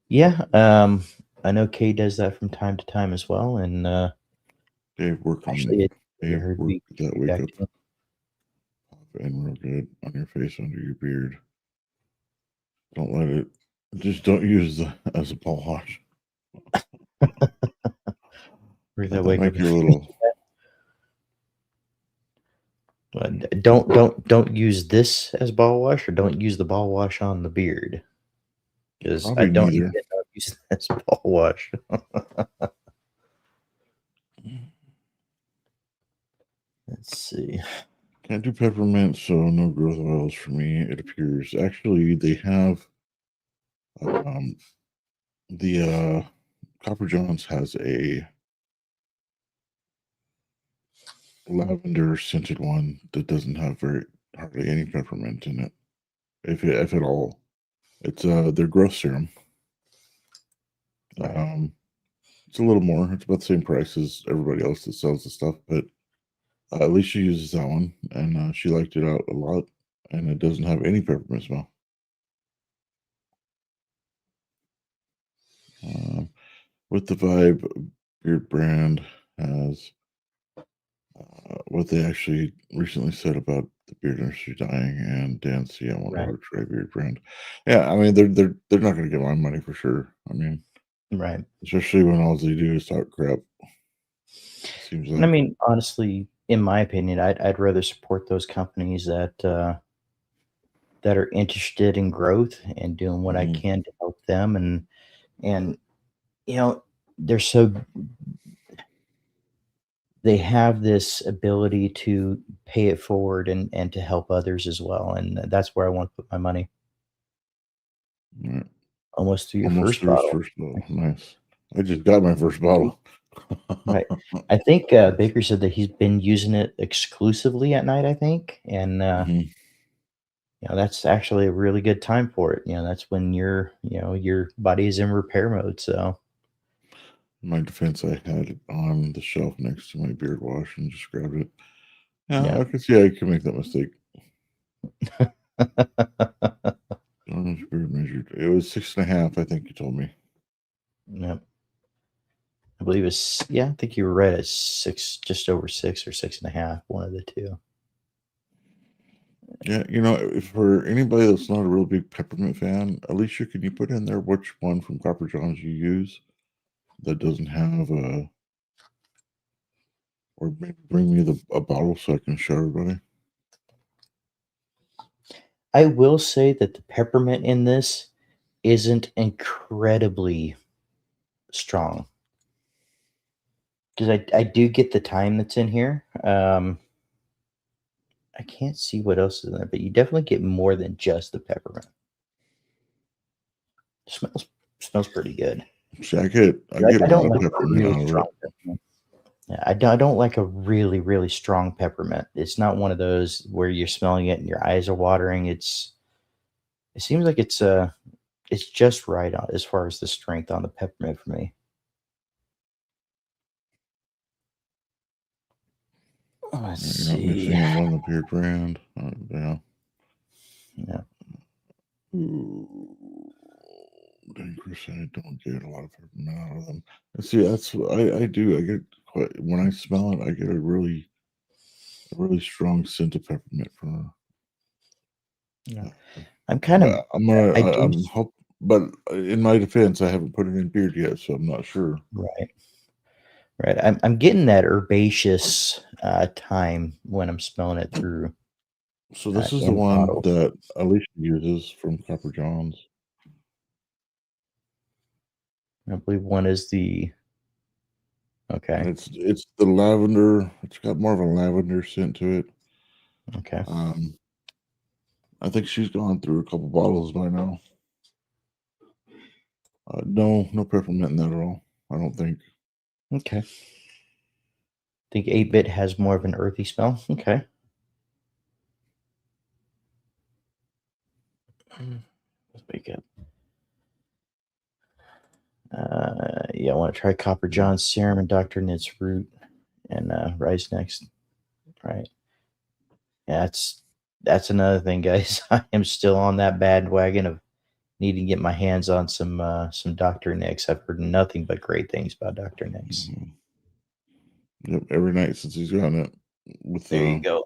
Speaker 1: Yeah, I know Kay does that from time to time as well, and
Speaker 2: Dave, work on
Speaker 1: actually,
Speaker 2: Dave, work that wake up and real good on your face under your beard. Don't let it. Just don't use as a ball wash.
Speaker 1: that wake
Speaker 2: make
Speaker 1: up
Speaker 2: you a little.
Speaker 1: Don't use this as ball wash, or don't use the ball wash on the beard, because I don't use this ball wash. Let's see.
Speaker 2: Can't do peppermint, so no growth oils for me. It appears actually they have the Copper Johns has a lavender scented one that doesn't have hardly any peppermint in it, if at all. It's their growth serum. It's a little more. It's about the same price as everybody else that sells the stuff, but at least she uses that one, and she liked it out a lot, and it doesn't have any peppermint smell. With the Vibe, Beard brand has what they actually recently said about the beard industry dying, and Dan C. I want
Speaker 1: Right.
Speaker 2: to try Beard brand. Yeah, I mean they're not going to get my money for sure. I mean,
Speaker 1: Right.
Speaker 2: especially when all they do is talk crap. Seems
Speaker 1: And I
Speaker 2: like.
Speaker 1: mean, honestly, in my opinion, I'd rather support those companies that are interested in growth and doing what I
Speaker 2: Mhm.
Speaker 1: can to help them, and you know, they're so they have this ability to pay it forward and to help others as well, and that's where I want to put my money.
Speaker 2: Right.
Speaker 1: Almost through your
Speaker 2: Almost
Speaker 1: first
Speaker 2: through his
Speaker 1: bottle.
Speaker 2: first bottle. Nice. I just got my first bottle.
Speaker 1: Right. I think, Baker said that he's been using it exclusively at night, I think, and,
Speaker 2: Mhm.
Speaker 1: that's actually a really good time for it. That's when your body is in repair mode, so
Speaker 2: In my defense, I had it on the shelf next to my beard wash and just grabbed it. Yeah,
Speaker 1: yeah.
Speaker 2: I could see I could make that mistake. Orange beard measured. It was 6.5, I think you told me.
Speaker 1: Yep. I believe it's yeah, I think you were right at 6, just over 6 or 6.5, one of the 2.
Speaker 2: Yeah, if for anybody that's not a real big peppermint fan, Alicia, can you put in there which one from Copper Johns you use that doesn't have or maybe bring me a bottle so I can show everybody?
Speaker 1: I will say that the peppermint in this isn't incredibly strong, 'cause I do get the thyme that's in here. I can't see what else is in there, but you definitely get more than just the peppermint. Smells pretty good.
Speaker 2: See, I
Speaker 1: Like,
Speaker 2: get
Speaker 1: I
Speaker 2: a lot
Speaker 1: don't
Speaker 2: of
Speaker 1: like a
Speaker 2: peppermint
Speaker 1: really
Speaker 2: out of it.
Speaker 1: strong peppermint. Yeah, I don't like a really, really strong peppermint. It's not one of those where you're smelling it and your eyes are watering. It seems like it's just right on as far as the strength on the peppermint for me. Let's
Speaker 2: You're not
Speaker 1: see.
Speaker 2: mixing it on the beard brand. Yeah.
Speaker 1: Yeah.
Speaker 2: Ooh. Dang, Chris, I don't get a lot of peppermint out of them. And see, that's what I do. I get quite when I smell it, I get a really strong scent of peppermint from.
Speaker 1: Yeah.
Speaker 2: Uh,
Speaker 1: I'm kind of
Speaker 2: but I'm gonna.
Speaker 1: I do
Speaker 2: I'm hope. But in my defense, I haven't put it in beard yet, so I'm not sure.
Speaker 1: right. Right. I'm getting that herbaceous thyme when I'm smelling it through
Speaker 2: So this is the
Speaker 1: in
Speaker 2: one
Speaker 1: bottles.
Speaker 2: that Alicia uses from Copper Johns.
Speaker 1: I believe one is the
Speaker 2: And
Speaker 1: okay.
Speaker 2: it's the lavender. It's got more of a lavender scent to it.
Speaker 1: Okay.
Speaker 2: Um, I think she's gone through a couple bottles by now. No peppermint in that at all. I don't think.
Speaker 1: Okay. Think 8-bit has more of an earthy smell. Okay. Let's make it. Yeah, I want to try Copper John's serum and Dr. Knit's root and rice next. Right. Yeah, that's another thing, guys. I am still on that bandwagon of needing to get my hands on some Dr. Nick's. I've heard nothing but great things about Dr. Nick's.
Speaker 2: Mhm. Yep, every night since he's gotten it. With
Speaker 1: There you go.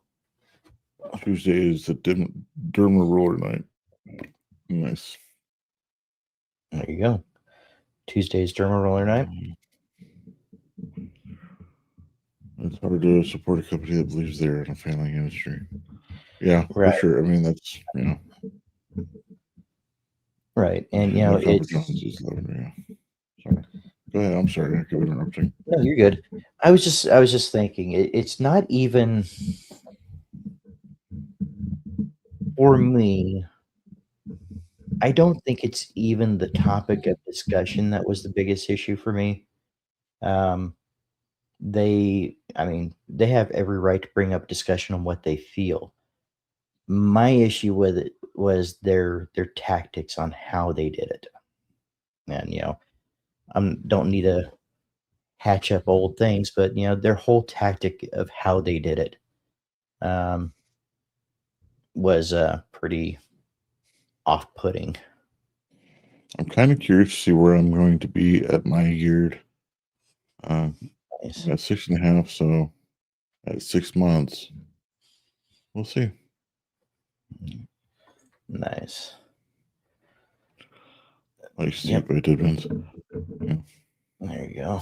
Speaker 2: Tuesday is the derma roller night. Nice.
Speaker 1: There you go. Tuesday's Derma Roller Night.
Speaker 2: It's hard to support a company that believes they're in a failing industry. Yeah, for
Speaker 1: Right.
Speaker 2: sure. I mean, that's
Speaker 1: Right. And
Speaker 2: my Copper Johns
Speaker 1: it's
Speaker 2: is lavender. Yeah. Sorry. Go ahead. I'm sorry. I keep interrupting.
Speaker 1: no, you're good. I was just thinking it's not even for me. I don't think it's even the topic of discussion that was the biggest issue for me. Um, I mean, they have every right to bring up discussion on what they feel. My issue with it was their tactics on how they did it. And I don't need to hatch up old things, but their whole tactic of how they did it was pretty off-putting.
Speaker 2: I'm kind of curious to see where I'm going to be at my year.
Speaker 1: Nice.
Speaker 2: At 6.5, so at 6 months, we'll see.
Speaker 1: Nice.
Speaker 2: Like Steve, I did once. Yeah.
Speaker 1: There you go.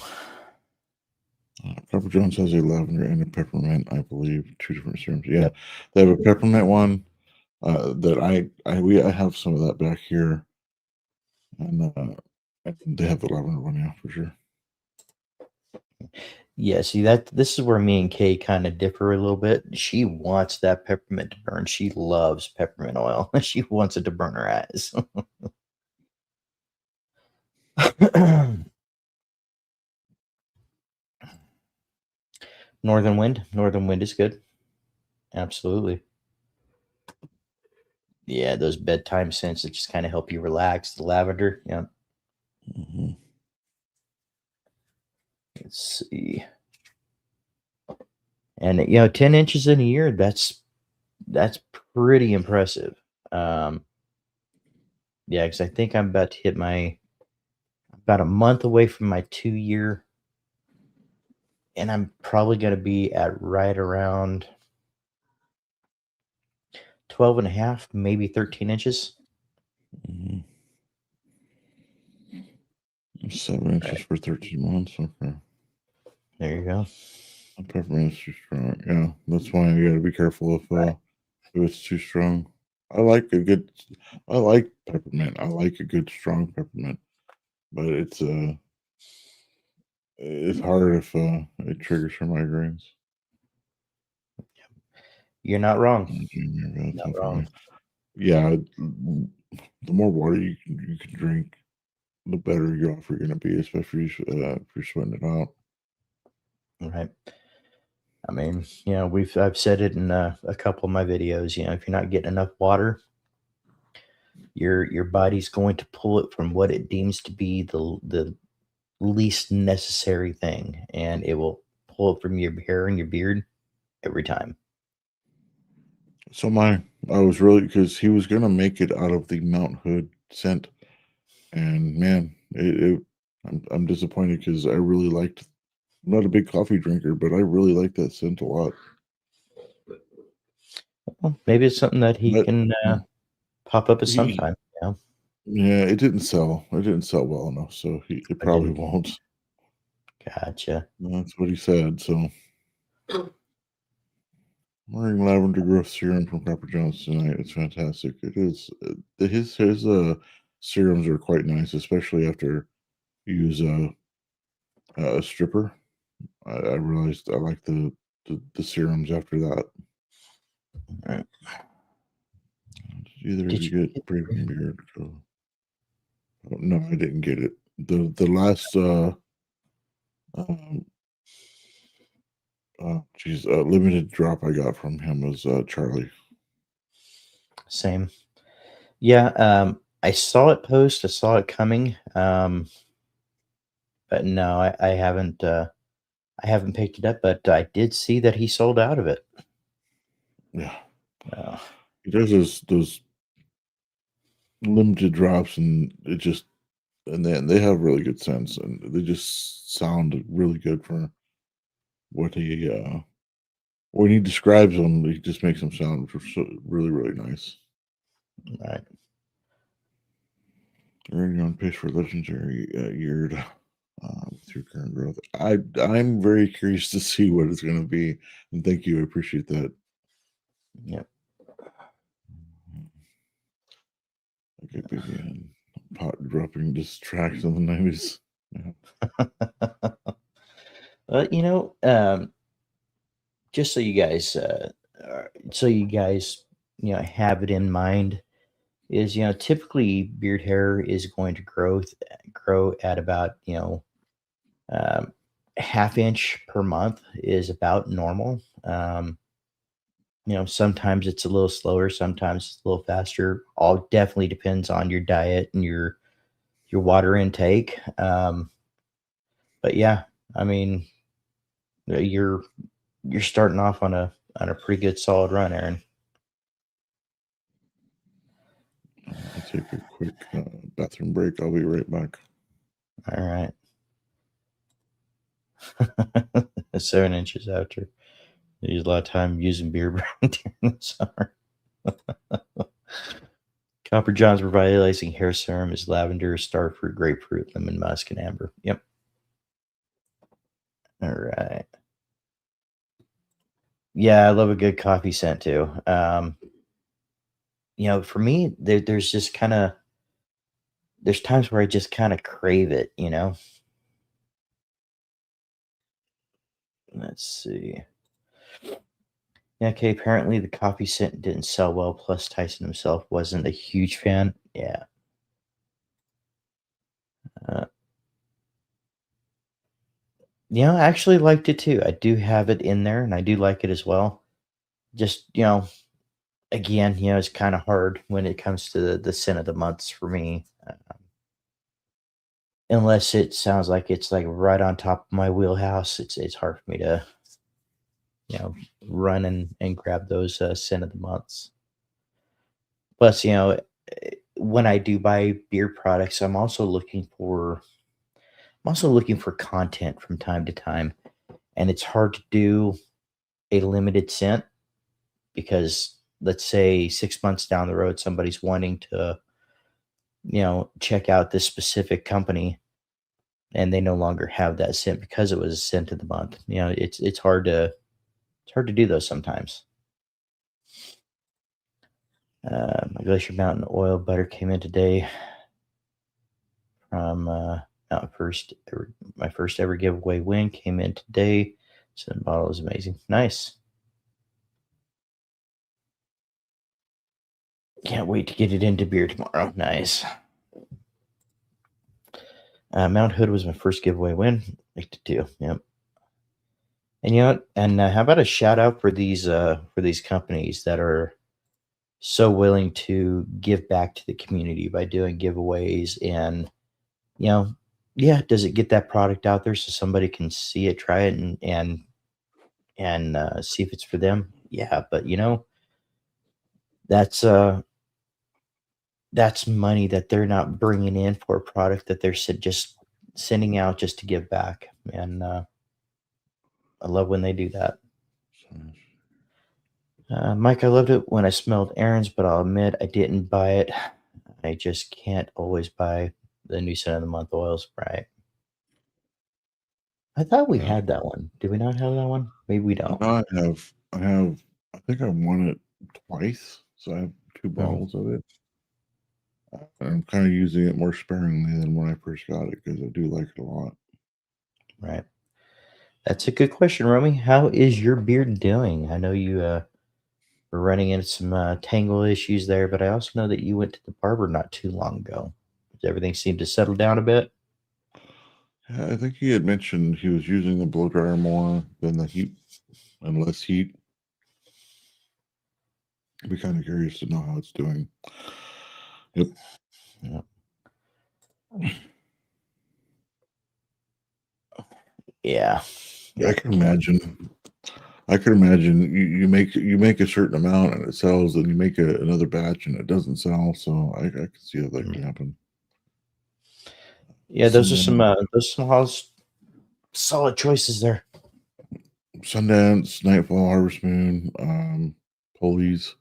Speaker 2: Pepper Jones has a lavender and a peppermint, I believe, 2 different serums. Yeah,
Speaker 1: Yep.
Speaker 2: they have a peppermint one that I have some of that back here, and they have the lavender one, yeah, for sure.
Speaker 1: Yeah, see this is where me and Kay kind of differ a little bit. She wants that peppermint to burn. She loves peppermint oil. She wants it to burn her eyes. Northern Wind. Northern Wind is good. Absolutely. Yeah, those bedtime scents that just kind of help you relax. The lavender. Yeah.
Speaker 2: Mhm.
Speaker 1: Let's see. And 10 inches in a year, that's pretty impressive. Yeah, because I think I'm about to hit about a month away from my 2 year, and I'm probably going to be at right around 12 and a half, maybe 13 inches.
Speaker 2: Mhm. 7 inches for 13 months. Okay.
Speaker 1: There you go.
Speaker 2: Peppermint's too strong. Yeah, that's why you got to be careful if it's too strong. I like peppermint. I like a good strong peppermint, but it's hard if it triggers for migraines.
Speaker 1: You're not wrong.
Speaker 2: That's
Speaker 1: Not wrong.
Speaker 2: Yeah, the more water you can drink, the better you're off you're going to be, especially if you're sweating it out.
Speaker 1: Right. I mean, I've said it in a couple of my videos. If you're not getting enough water, your body's going to pull it from what it deems to be the least necessary thing, and it will pull it from your hair and your beard every time.
Speaker 2: So I was really, because he was going to make it out of the Mount Hood scent, and man, I'm disappointed because I really liked. I'm not a big coffee drinker, but I really like that scent a lot.
Speaker 1: Well, maybe it's something that he
Speaker 2: But
Speaker 1: can pop up at
Speaker 2: he,
Speaker 1: some time.
Speaker 2: yeah, it didn't sell. It didn't sell well enough, so it
Speaker 1: I
Speaker 2: probably
Speaker 1: didn't.
Speaker 2: won't.
Speaker 1: Gotcha.
Speaker 2: That's what he said. So I'm wearing lavender growth serum from Pepper Jones tonight. It's fantastic. It is. His serums are quite nice, especially after you use a stripper. I realized I like the serums after that.
Speaker 1: Right.
Speaker 2: Either
Speaker 1: Did
Speaker 2: of you
Speaker 1: you
Speaker 2: get Brave Beard? Oh, no, I didn't get it. The last um limited drop I got from him was Charlie.
Speaker 1: Same? Yeah. I saw it post. I saw it coming. But no, I haven't. I haven't picked it up. But I did see that he sold out of it.
Speaker 2: Yeah,
Speaker 1: Uh,
Speaker 2: he does those limited drops, and then they have really good sense, and they just sound really good for what he when he describes them. He just makes them sound really really nice.
Speaker 1: right.
Speaker 2: Earning on pace for legendary year through current growth. I'm very curious to see what it's going to be, and thank you. I appreciate that.
Speaker 1: Yep.
Speaker 2: Okay, big pot dropping tracks in the 90s. Yeah.
Speaker 1: Well, just so you guys, have it in mind, is typically beard hair is going to grow at about um, half inch per month is about normal. Sometimes it's a little slower, sometimes it's a little faster. All definitely depends on your diet and your water intake. But yeah, I mean, you're starting off on a pretty good solid run, Aaron.
Speaker 2: I'll take a quick bathroom break. I'll be right back.
Speaker 1: All right. 7 inches after. I use a lot of time using beer brand during the summer. Copper John's revitalizing hair serum is lavender, starfruit, grapefruit, lemon musk, and amber. Yep. All right. Yeah, I love a good coffee scent too. For me, there's just kind of there's times where I just kind of crave it. Let's see. Yeah, okay, apparently the coffee scent didn't sell well. Plus, Tyson himself wasn't a huge fan. Yeah. Uh, I actually liked it too. I do have it in there, and I do like it as well. Just again, it's kind of hard when it comes to the scent of the months for me, unless it sounds like it's like right on top of my wheelhouse. It's hard for me to run and grab those scent of the months. Plus, when I do buy beer products, I'm also looking for content from time to time, and it's hard to do a limited scent because let's say 6 months down the road, somebody's wanting to, check out this specific company and they no longer have that scent because it was a scent of the month. It's hard to do those sometimes. My Glacier Mountain oil butter came in today from my first ever giveaway win came in today. So the bottle is amazing. Nice. Can't wait to get it into beer tomorrow. Nice. Mount Hood was my first giveaway win. Liked it too. Yep. And how about a shout out for these companies that are so willing to give back to the community by doing giveaways and yeah, does it get that product out there so somebody can see it, try it, and see if it's for them? Yeah, but that's that's money that they're not bringing in for a product that they're just sending out just to give back, and I love when they do that. Mike, I loved it when I smelled Aaron's, but I'll admit I didn't buy it. I just can't always buy the new scent of the month oils, right? I thought we
Speaker 2: Yeah.
Speaker 1: had that one. Do we not have that one? Maybe we don't.
Speaker 2: I think I've won it twice, so I have 2 bottles of it. I'm kind of using it more sparingly than when I first got it because I do like it a lot.
Speaker 1: Right. That's a good question, Romy. How is your beard doing? I know you were running into some tangle issues there, but I also know that you went to the barber not too long ago. Does everything seem to settle down a bit?
Speaker 2: Yeah, I think he had mentioned he was using the blow dryer more than the heat and less heat. I'd be kind of curious to know how it's doing. Yep.
Speaker 1: Yeah.
Speaker 2: I can imagine. I can imagine you make a certain amount and it sells, and you make another batch and it doesn't sell. So I can see how that can happen.
Speaker 1: Yeah, those are some solid choices there.
Speaker 2: Sundance, Nightfall, Harvest Moon, Polies,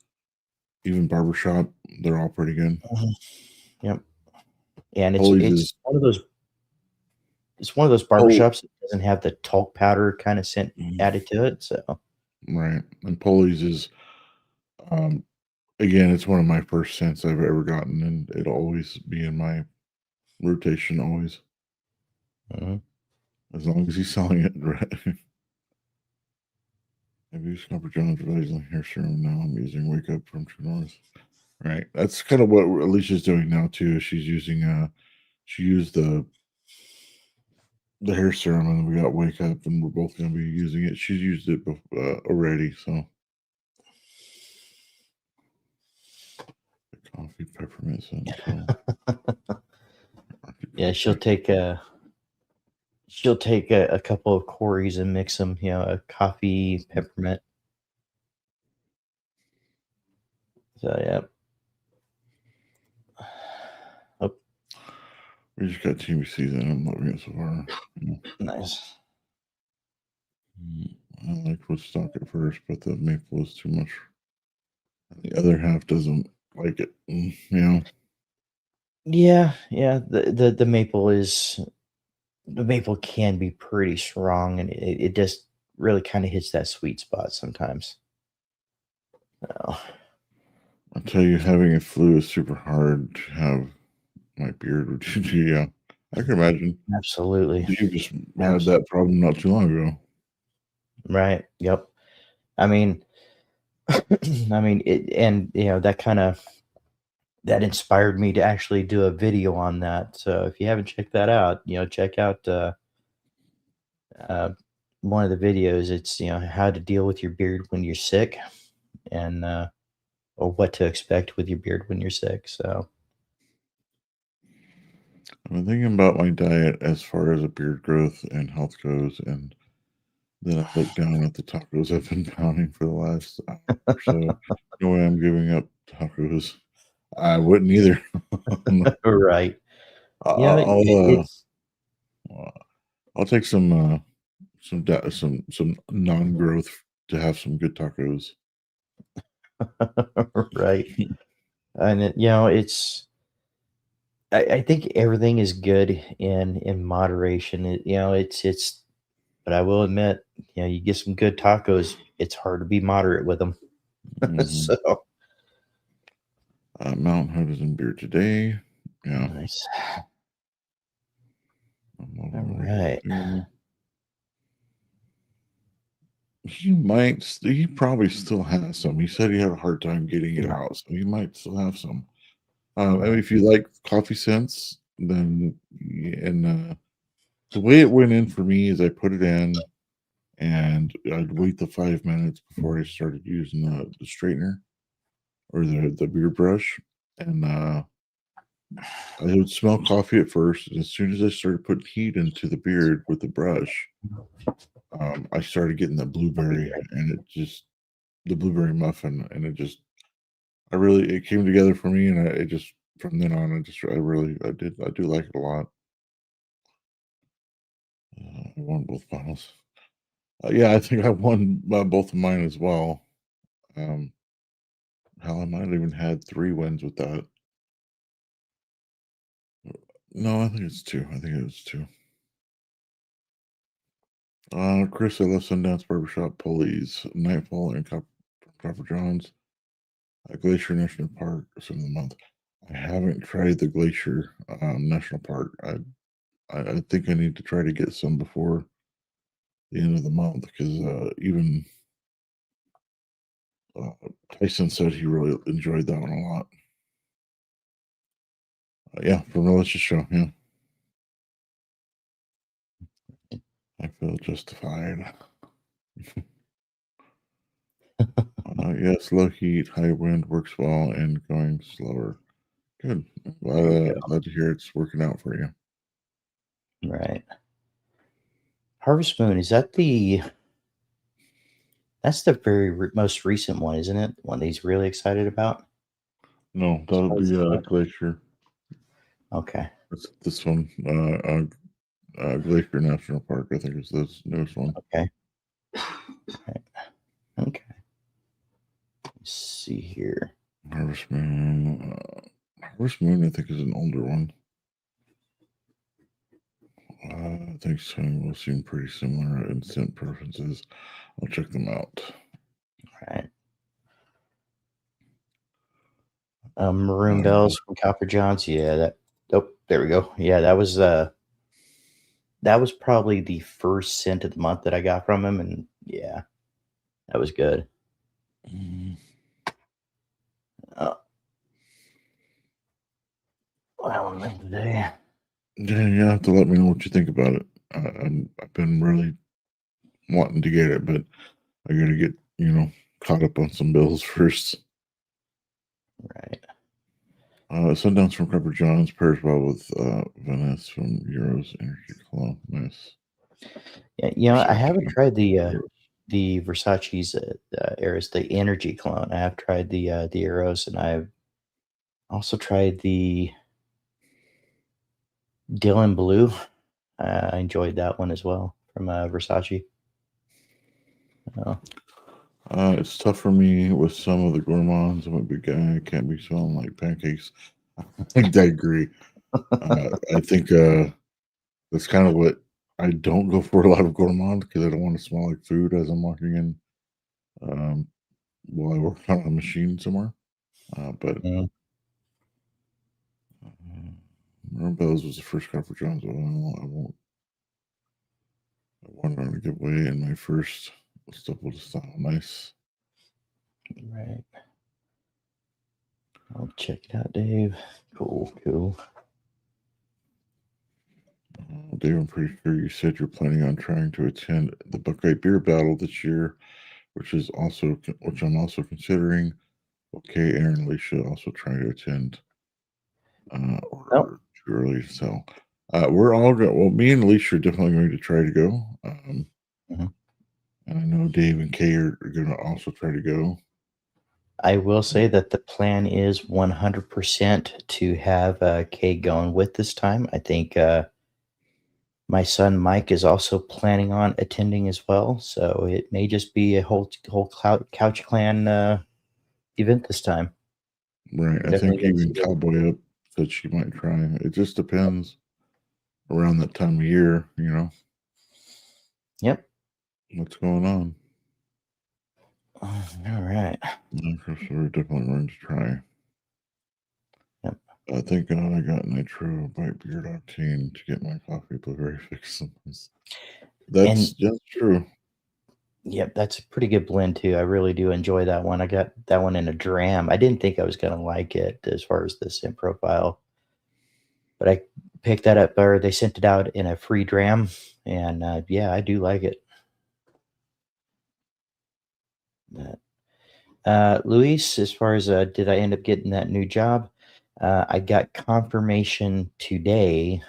Speaker 2: even Barbershop, they're all pretty good.
Speaker 1: Yep. Yeah, and
Speaker 2: Polies
Speaker 1: it's
Speaker 2: is
Speaker 1: one of those barbershops that doesn't have the talc powder kind of scent added to it. So
Speaker 2: right, and Polies is again, it's one of my first scents I've ever gotten, and it'll always be in my rotation, always. As long as he's selling it, right? I've used Copper John's Revitalizing Hair Serum. Now I'm using Wake Up from True North. Right, that's kind of what Alicia's doing now too. She's using she used the hair serum, and we got Wake Up, and we're both going to be using it. She's used it already, so. The coffee peppermint scent.
Speaker 1: yeah, she'll she'll take a couple of Corys and mix them, a coffee, peppermint. So yeah. Oh,
Speaker 2: We just got TBCs in. I'm loving it so far. Yeah.
Speaker 1: nice.
Speaker 2: I like Woodstock at first, but the maple is too much. And the other half doesn't like it.
Speaker 1: Yeah, yeah. The maple can be pretty strong, and it just really kind of hits that sweet spot sometimes. Oh,
Speaker 2: I'll tell you, having a flu is super hard to have my beard, which yeah, I can imagine.
Speaker 1: absolutely.
Speaker 2: You just had that problem not too long ago.
Speaker 1: Right. Yep. I mean, it, and that inspired me to actually do a video on that. So if you haven't checked that out, check out one of the videos. It's how to deal with your beard when you're sick, and or what to expect with your beard when you're sick. So
Speaker 2: I've been thinking about my diet as far as a beard growth and health goes, and then I look down at the tacos I've been pounding for the last hour or so. No way I'm giving up tacos. I wouldn't either.
Speaker 1: right. Yeah,
Speaker 2: I'll
Speaker 1: it's
Speaker 2: I'll take some non-growth to have some good tacos.
Speaker 1: right. And it's I think everything is good in moderation. It's but I will admit, you get some good tacos, it's hard to be moderate with them.
Speaker 2: Mhm.
Speaker 1: So
Speaker 2: Mountain Hood is in beer today. Yeah.
Speaker 1: nice.
Speaker 2: I'm
Speaker 1: All
Speaker 2: over
Speaker 1: right.
Speaker 2: there. He probably still has some. He said he had a hard time getting it out, so he might still have some. I mean, if you like coffee scents, then the way it went in for me is I put it in, and I'd wait the 5 minutes before I started using the straightener or the beard brush, and I would smell coffee at first, and as soon as I started putting heat into the beard with the brush, I started getting the blueberry, and the blueberry muffin, and it came together for me, and it just from then on, I do like it a lot. I won both bottles. Yeah, I think I won both of mine as well. Um, hell, I might have even had 3 wins with that. No, I think it's two. I think it was two. Chris, I left Sundance Barbershop, Pulleys, Nightfall, and Copper Johns. Glacier National Park, some of the month. I haven't tried the Glacier National Park. I think I need to try to get some before the end of the month because even Tyson said he really enjoyed that one a lot. Yeah, from Religious Show. Yeah, I feel justified. Yes, low heat, high wind works well, and going slower. Good. Glad to hear it's working out for you.
Speaker 1: Right. Harvest Moon, that's the very most recent one, isn't it? One that he's really excited about?
Speaker 2: No,
Speaker 1: As
Speaker 2: that'll
Speaker 1: far as
Speaker 2: be
Speaker 1: the book?
Speaker 2: Glacier.
Speaker 1: Okay.
Speaker 2: That's this one. Glacier National Park, I think is this newest one.
Speaker 1: Okay. Right. Okay. Let's see here.
Speaker 2: Harvest Moon. Harvest Moon, I think, is an older one. I think some will seem pretty similar in scent preferences. I'll check them out.
Speaker 1: Right. Maroon Bells from Copper Johns. Yeah, there we go. Yeah, that was probably the first scent of the month that I got from him, and yeah, that was good. Uh, well, today.
Speaker 2: Yeah, you have to let me know what you think about it. I've been really wanting to get it, but I got to get caught up on some bills first.
Speaker 1: Right.
Speaker 2: Sundowns from Copper Johns, pairs well with Venice from Euros Energy Cologne. Nice.
Speaker 1: Yeah, I haven't
Speaker 2: Versace.
Speaker 1: tried the Versace's Eros, the energy cologne. I have tried the Eros, and I've also tried the Dylan Blue. I enjoyed that one as well from Versace. Oh,
Speaker 2: It's tough for me with some of the gourmands. I'm a big guy. I can't be smelling like pancakes. I agree. I think that's kind of what I don't go for a lot of gourmand because I don't want to smell like food as I'm walking in um, while I work on a machine somewhere. But
Speaker 1: mm,
Speaker 2: Rebels was the first car for John's. I wanted to give way in my first stuff will just sound nice.
Speaker 1: right. I'll check it out, Dave. Cool.
Speaker 2: Dave, I'm pretty sure you said you're planning on trying to attend the Buckeye Beer Battle this year, which I'm also considering. Okay, Aaron and Alicia also trying to attend. Or
Speaker 1: Nope.
Speaker 2: too early to tell. We're all going. Well, me and Alicia are definitely going to try to go.
Speaker 1: Mhm.
Speaker 2: And I know Dave and Kay are going to also try to go.
Speaker 1: I will say that the plan is 100% to have Kay going with this time. I think my son Mike is also planning on attending as well, so it may just be a whole couch clan event this time.
Speaker 2: Right. I
Speaker 1: Definitely
Speaker 2: think
Speaker 1: gonna
Speaker 2: even
Speaker 1: see it.
Speaker 2: Cowboy Up said she might try. It just depends around that time of year,
Speaker 1: Yep.
Speaker 2: what's going on.
Speaker 1: All right.
Speaker 2: So we're definitely going to try.
Speaker 1: Yep.
Speaker 2: Thank God I got Nitro by Beard Octane to get my coffee blueberry fix. That's true.
Speaker 1: Yep, that's a pretty good blend too. I really do enjoy that one. I got that one in a dram. I didn't think I was gonna like it as far as the scent profile, but I picked that up, or they sent it out in a free dram, and yeah, I do like it. But, Luis, as far as did I end up getting that new job? I got confirmation today.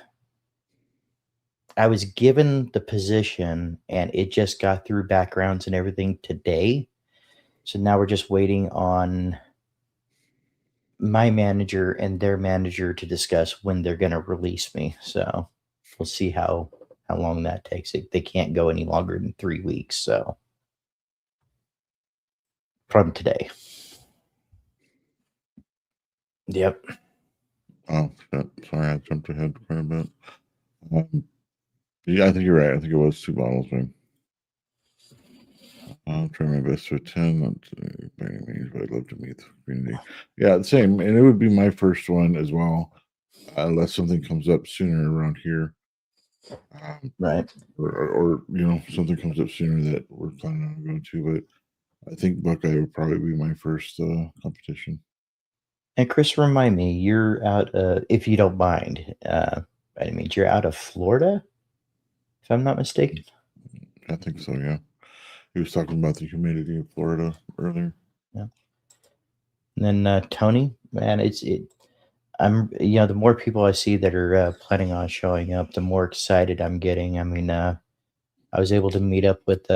Speaker 1: I was given the position, and it just got through backgrounds and everything today. So now we're just waiting on my manager and their manager to discuss when they're going to release me. So we'll see how long that takes. They can't go any longer than 3 weeks. So from today. Yep.
Speaker 2: Oh, shit. Sorry, I jumped ahead quite a bit. Yeah, I think you're right. I think it was 2 bottles, man. I'll try my best to attend. Not by any means, but I'd love to meet the community. Yeah, the same. And it would be my first one as well, unless something comes up sooner around here.
Speaker 1: Right.
Speaker 2: Or something comes up sooner that we're planning on going to. But I think Buckeye would probably be my first competition.
Speaker 1: And Chris, remind me, you're out, if you don't mind, I mean, you're out of Florida, if I'm not mistaken.
Speaker 2: I think so, yeah. He was talking about the humidity of Florida earlier.
Speaker 1: Yeah. And then Tony, man, the more people I see that are planning on showing up, the more excited I'm getting. I mean, I was able to meet up with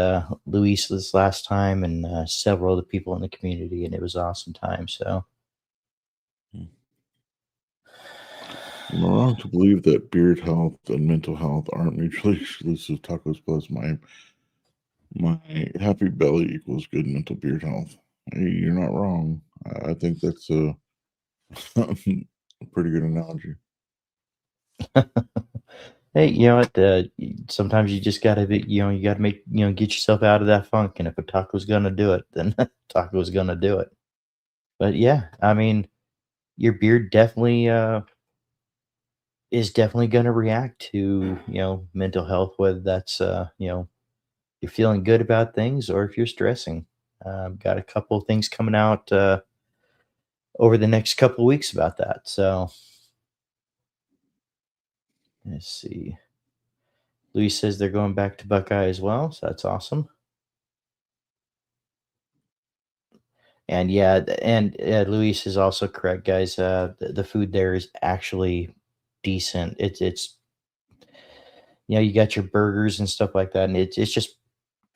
Speaker 1: Luis this last time and several other people in the community, and it was an awesome time. So,
Speaker 2: Am I wrong to believe that beard health and mental health aren't mutually exclusive? Tacos plus my happy belly equals good mental beard health. Hey, you're not wrong. I think that's a pretty good analogy.
Speaker 1: hey, you know what? Sometimes you just gotta be, you gotta make, get yourself out of that funk. And if a taco's gonna do it, then taco's gonna do it. But yeah, I mean, your beard definitely is definitely gonna react to mental health, whether that's you're feeling good about things or if you're stressing. Got a couple of things coming out over the next couple of weeks about that. So let's see. Luis says they're going back to Buckeye as well, so that's awesome. And yeah, and Luis is also correct, guys. The food there is actually decent. It's you got your burgers and stuff like that, and it's just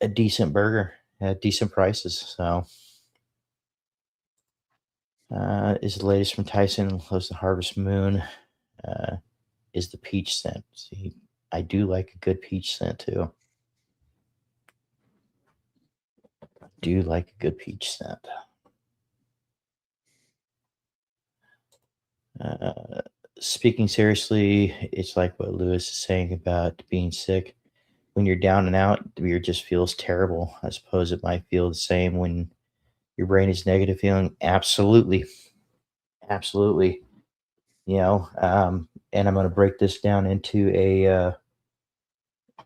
Speaker 1: a decent burger at decent prices. So, is the latest from Tyson loves the Harvest Moon. Uh, is the peach scent. See, I do like a good peach scent too. Do like a good peach scent. Uh, Speaking seriously, it's like what Lewis is saying about being sick. When you're down and out, your just feels terrible. I suppose it might feel the same when your brain is negative feeling. Absolutely, absolutely. And I'm going to break this down into a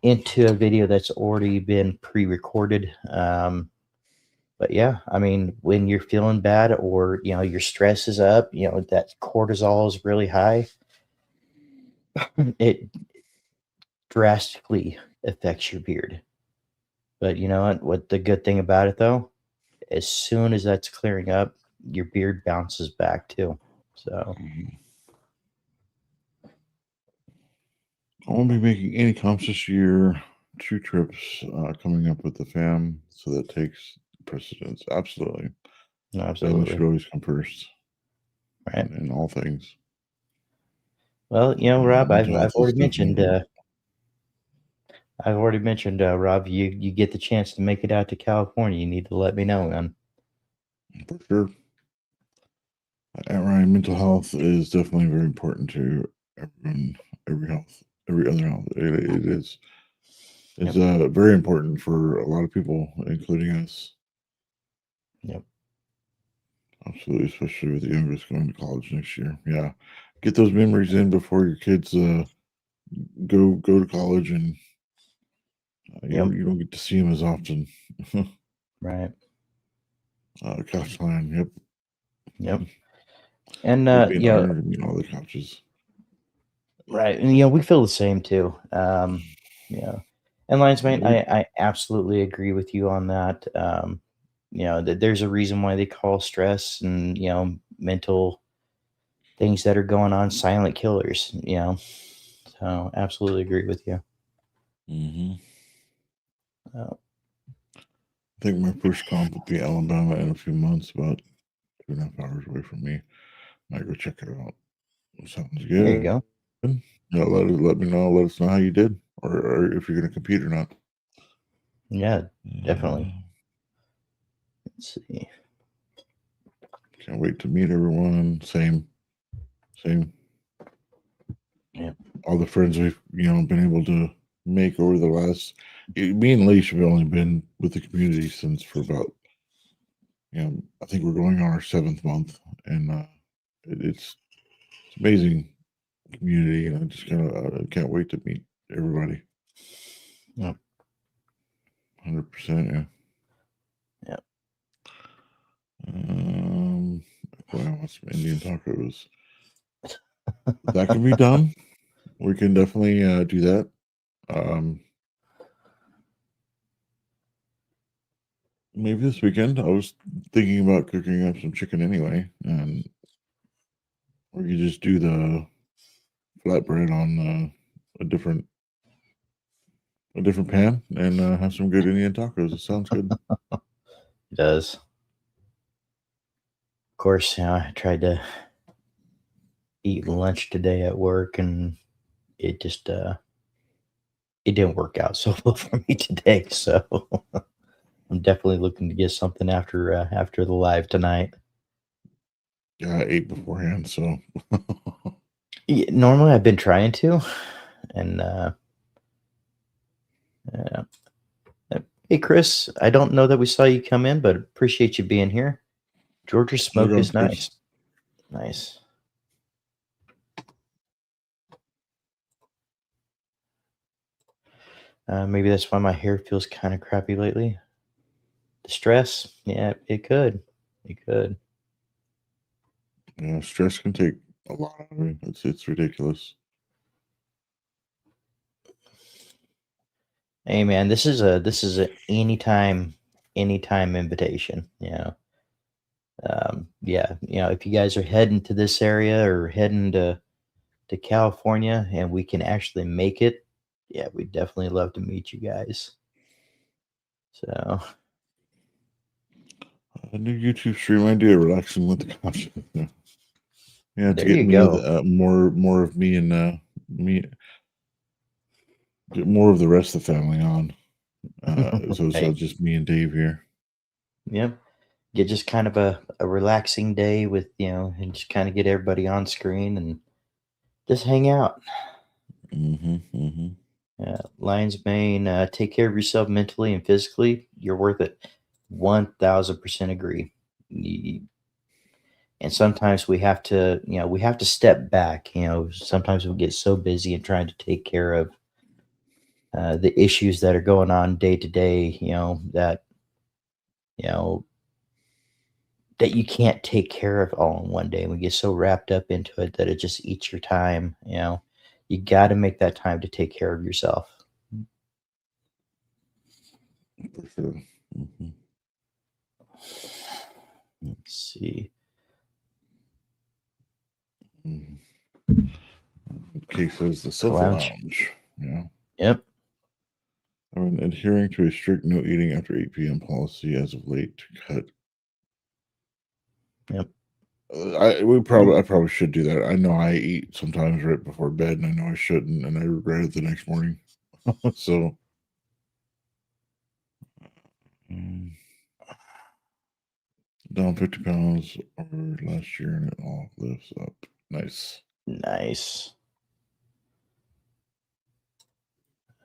Speaker 1: video that's already been pre-recorded. But yeah, I mean, when you're feeling bad or your stress is up, that cortisol is really high, it drastically affects your beard. But you know what the good thing about it though, as soon as that's clearing up, your beard bounces back too. So
Speaker 2: I won't be making any comps this year. 2 trips coming up with the fam, so that takes precedence. Absolutely. Family
Speaker 1: absolutely
Speaker 2: should always come first
Speaker 1: right.
Speaker 2: in all things.
Speaker 1: Well, Rob, I've
Speaker 2: Mental health is
Speaker 1: already
Speaker 2: definitely
Speaker 1: mentioned.
Speaker 2: important.
Speaker 1: Rob, you get the chance to make it out to California. You need to let me know, man.
Speaker 2: For sure. At Ryan, mental health is definitely very important to everyone, every other health. It is. It's very important for a lot of people, including us.
Speaker 1: Yep.
Speaker 2: Absolutely, especially with the youngest going to college next year. Yeah, get those memories in before your kids go to college, and you don't get to see them as often.
Speaker 1: Right.
Speaker 2: Couch line, yep.
Speaker 1: Yep. And
Speaker 2: It'd be an honor to meet all the couches.
Speaker 1: right, and we feel the same too. Yeah, and Lions mate, I absolutely agree with you on that. That there's a reason why they call stress and mental things that are going on silent killers. So absolutely agree with you.
Speaker 2: Mm-hmm.
Speaker 1: Uh,
Speaker 2: I think my first comp will be Alabama in a few months, about 2.5 hours away from me. Might go check it out. Sounds good.
Speaker 1: There you go.
Speaker 2: Yeah, let me know. Let us know how you did, or if you're going to compete or not.
Speaker 1: Yeah, definitely. Let's see.
Speaker 2: Can't wait to meet everyone. Same.
Speaker 1: Yeah.
Speaker 2: All the friends we've been able to make over the last. Me and Leish have only been with the community since for about. I think we're going on our 7th month, and it's amazing community, and I just kind of can't wait to meet everybody.
Speaker 1: Yep.
Speaker 2: 100%, yeah.
Speaker 1: Yep.
Speaker 2: Wow, some Indian tacos. That can be done. We can definitely do that. Maybe this weekend. I was thinking about cooking up some chicken anyway, and we could just do the flatbread on a different pan and have some good Indian tacos. It sounds good.
Speaker 1: It does. Of course, I tried to eat lunch today at work, and it just it didn't work out so well for me today. So I'm definitely looking to get something after the live tonight.
Speaker 2: Yeah, I ate beforehand, so
Speaker 1: Yeah, normally I've been trying to, and hey Chris, I don't know that we saw you come in, but appreciate you being here. Georgia smoke is nice. Nice. Maybe that's why my hair feels kind of crappy lately. The stress, yeah, it could. It could.
Speaker 2: Yeah, stress can take a lot out of me. It's ridiculous.
Speaker 1: Hey man, this is a anytime invitation. Yeah, if you guys are heading to this area or heading to California and we can actually make it, Yeah, we'd definitely love to meet you guys. So
Speaker 2: A new YouTube stream idea, relaxing with the content. Yeah, to
Speaker 1: there
Speaker 2: get
Speaker 1: you
Speaker 2: me
Speaker 1: go.
Speaker 2: more of me and me, get more of the rest of the family on. So it's
Speaker 1: Right.
Speaker 2: not just me and Dave here.
Speaker 1: Yep. Get just kind of a relaxing day with, and just kind of get everybody on screen and just hang out. Lion's Mane, take care of yourself mentally and physically. You're worth it. 1000% agree. You- And sometimes we have to step back. Sometimes we get so busy and trying to take care of the issues that are going on day to day, you know, that you can't take care of all in one day. We get so wrapped up into it that it just eats your time. You got to make that time to take care of yourself.
Speaker 2: For sure.
Speaker 1: Let's see.
Speaker 2: Kate says the Sofa
Speaker 1: Lounge.
Speaker 2: Lounge. Yeah.
Speaker 1: Yep.
Speaker 2: I've been adhering to a strict no eating after 8 p.m. policy as of late to cut.
Speaker 1: Yep.
Speaker 2: I probably should do that. I know I eat sometimes right before bed, and I know I shouldn't, and I regret it the next morning. So, down 50 pounds over last year, and it all lifts up. Nice.
Speaker 1: Nice.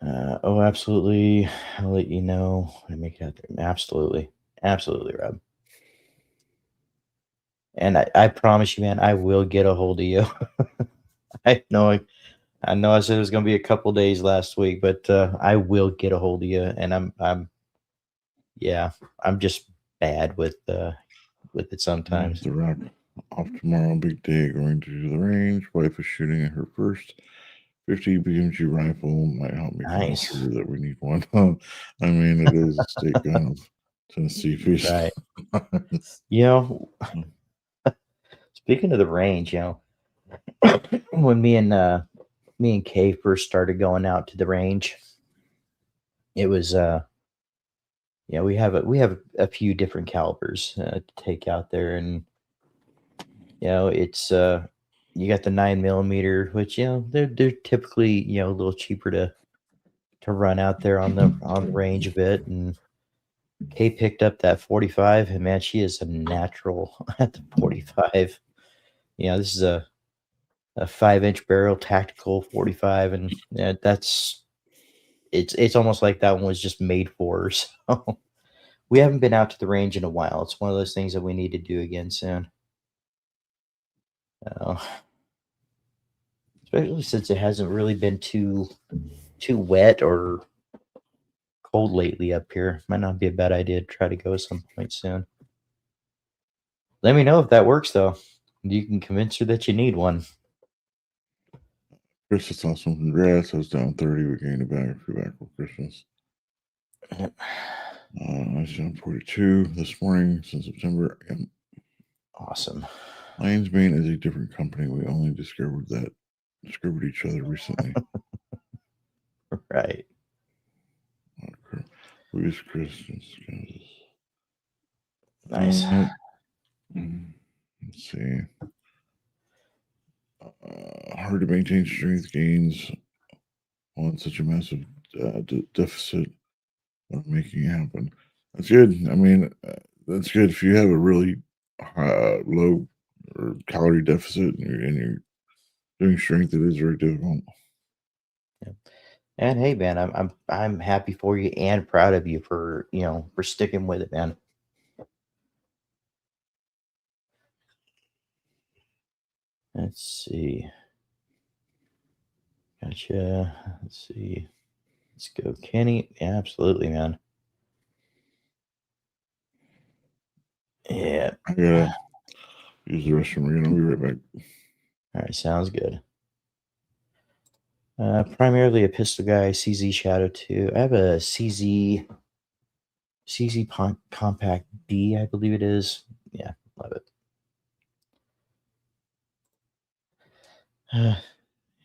Speaker 1: Absolutely. I'll let you know when I make it out there. Absolutely. Absolutely, Rob. And I promise you, man, I will get a hold of you. I know I said it was gonna be a couple days last week, but I will get a hold of you. And I'm just bad with it sometimes.
Speaker 2: The Rock off tomorrow, big day, going to the range. Wife is shooting at her first 50 BMG rifle. Might help me
Speaker 1: Nice.
Speaker 2: convince her that we need one. I mean, it is a state gun of Tennessee piece.
Speaker 1: Right. Speaking of the range, when me and Kay first started going out to the range, it was we have a few different calibers to take out there, and it's you got the 9 millimeter, which they're typically a little cheaper to run out there on the range a bit, and Kay picked up that 45, and man, she is a natural at the 45. This is a 5-inch barrel tactical 45, and it's almost like that one was just made for her. So we haven't been out to the range in a while. It's one of those things that we need to do again soon. Especially since it hasn't really been too wet or cold lately up here. Might not be a bad idea to try to go some point soon. Let me know if that works, though. You can convince her that you need one.
Speaker 2: Chris is awesome. Congrats. I was down 30. We gained it back. Flew back for Christmas. I was down 42 this morning since September.
Speaker 1: Awesome.
Speaker 2: Lion's Mane is a different company. We only discovered each other recently.
Speaker 1: Right.
Speaker 2: Who is Christmas?
Speaker 1: Nice.
Speaker 2: Let's see. Hard to maintain strength gains on such a massive deficit of making it happen. That's good. I mean, that's good if you have a really low or calorie deficit and you're doing strength. It is very difficult.
Speaker 1: Yeah. And hey, man, I'm happy for you and proud of you for for sticking with it, man. Let's see. Gotcha. Let's see. Let's go, Kenny. Yeah, absolutely, man. Yeah.
Speaker 2: I gotta use the restroom again. I'll be right back.
Speaker 1: All right, sounds good. Primarily a pistol guy, CZ Shadow 2. I have a CZ Compact D, I believe it is. Yeah, love it.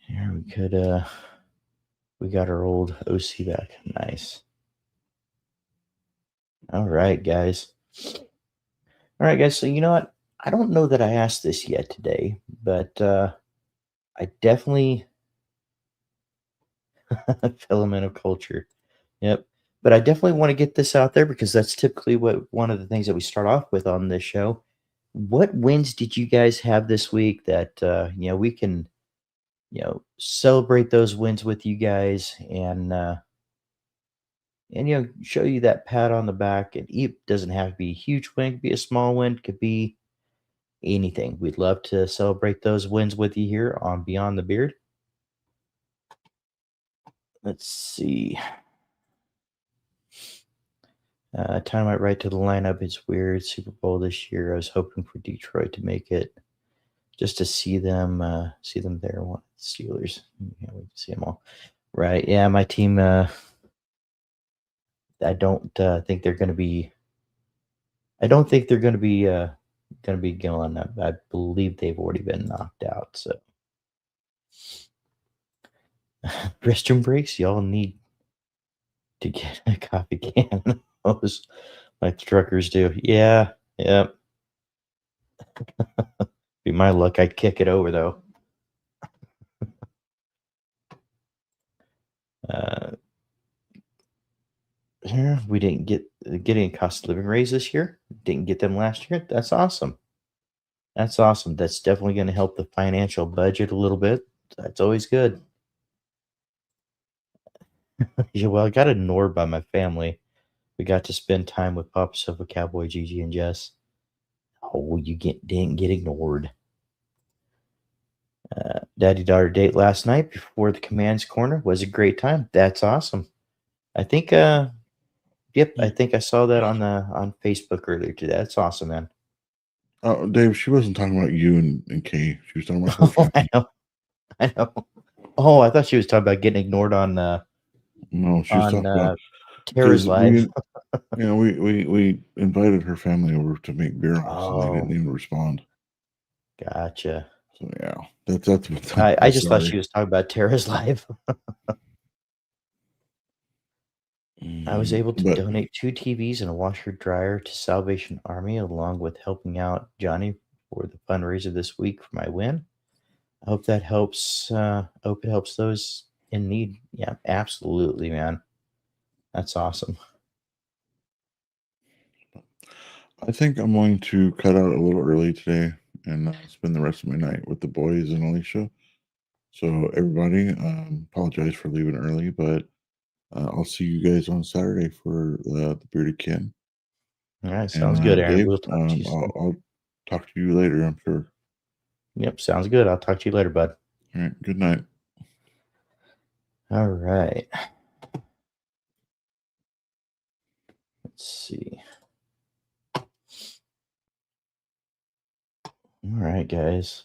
Speaker 1: Here we could We got our old OC back. Nice. All right, guys. All right, guys. So you know what? I don't know that I asked this yet today, but I definitely filament of culture. Yep. But I definitely want to get this out there because that's typically what one of the things that we start off with on this show. What wins did you guys have this week that we can celebrate those wins with you guys and show you that pat on the back, and it doesn't have to be a huge win, it could be a small win, it could be anything. We'd love to celebrate those wins with you here on Beyond the Beard. Let's see. Dynamite right to the lineup. It's weird. Super Bowl this year. I was hoping for Detroit to make it, just to see them there. What Steelers? Can't wait to see them all. Right? Yeah, my team. I don't think they're going to be. I don't think they're going to be going. I believe they've already been knocked out. So, restroom breaks. Y'all need to get a coffee can. Those like the truckers do. Yeah. Yep. Be my luck. I'd kick it over though. Here we didn't get any cost of living raise this year. Didn't get them last year. That's awesome. That's awesome. That's definitely going to help the financial budget a little bit. That's always good. Yeah, well, I got ignored by my family. We got to spend time with Papa Silva, Cowboy, Gigi, and Jess. Oh, didn't get ignored. Daddy-daughter date last night before the Commands Corner was a great time. That's awesome. I think, yep, I think I saw that on Facebook earlier today. That's awesome, man.
Speaker 2: Oh, Dave, she wasn't talking about you and Kay. She was talking about her
Speaker 1: Oh,
Speaker 2: family.
Speaker 1: I know. Oh, I thought she was talking about getting ignored on
Speaker 2: No, she was talking about
Speaker 1: Tara's
Speaker 2: because
Speaker 1: live.
Speaker 2: we invited her family over to make beer house, and they didn't even respond.
Speaker 1: Gotcha.
Speaker 2: So yeah, that's what
Speaker 1: I just thought she was talking about Tara's live. I was able to
Speaker 2: But
Speaker 1: donate 2 TVs and a washer dryer to Salvation Army, along with helping out Johnny for the fundraiser this week for my win. I hope that helps. Hope it helps those in need. Yeah, absolutely, man. That's awesome.
Speaker 2: I think I'm going to cut out a little early today and spend the rest of my night with the boys and Alicia. So everybody, apologize for leaving early, but I'll see you guys on Saturday for the Bearded Kin.
Speaker 1: All right, sounds good, Aaron.
Speaker 2: Dave,
Speaker 1: We'll talk to you soon.
Speaker 2: I'll talk to you later, I'm sure.
Speaker 1: Yep, sounds good. I'll talk to you later, bud.
Speaker 2: All right, good night.
Speaker 1: All right. Let's see. All right, guys.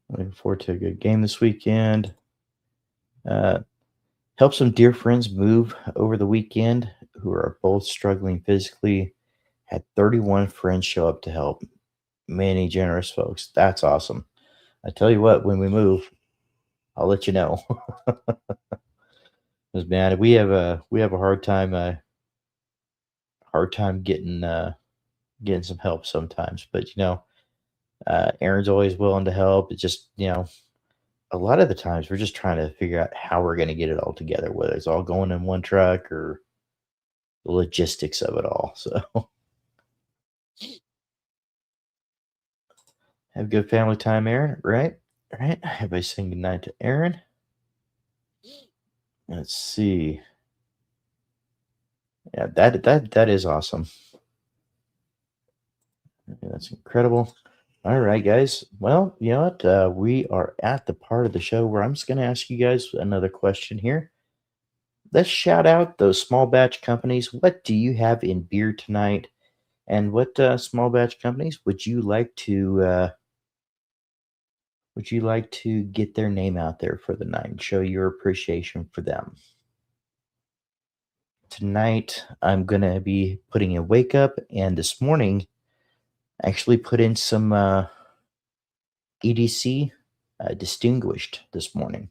Speaker 1: Looking forward to a good game this weekend. Help some dear friends move over the weekend who are both struggling physically. Had 31 friends show up to help. Many generous folks. That's awesome. I tell you what, when we move, I'll let you know. Because man, we have a hard time getting some help sometimes. But Aaron's always willing to help. It's just a lot of the times we're just trying to figure out how we're going to get it all together, whether it's all going in one truck or the logistics of it all. So have good family time, Aaron. Right? Everybody sing goodnight to Aaron. Let's see. Yeah, that is awesome. That's incredible. All right, guys. Well, you know what? We are at the part of the show where I'm just going to ask you guys another question here. Let's shout out those small batch companies. What do you have in beer tonight? And what small batch companies would you like to get their name out there for the night and show your appreciation for them? Tonight, I'm going to be putting a wake up, and this morning, I actually put in some EDC distinguished this morning.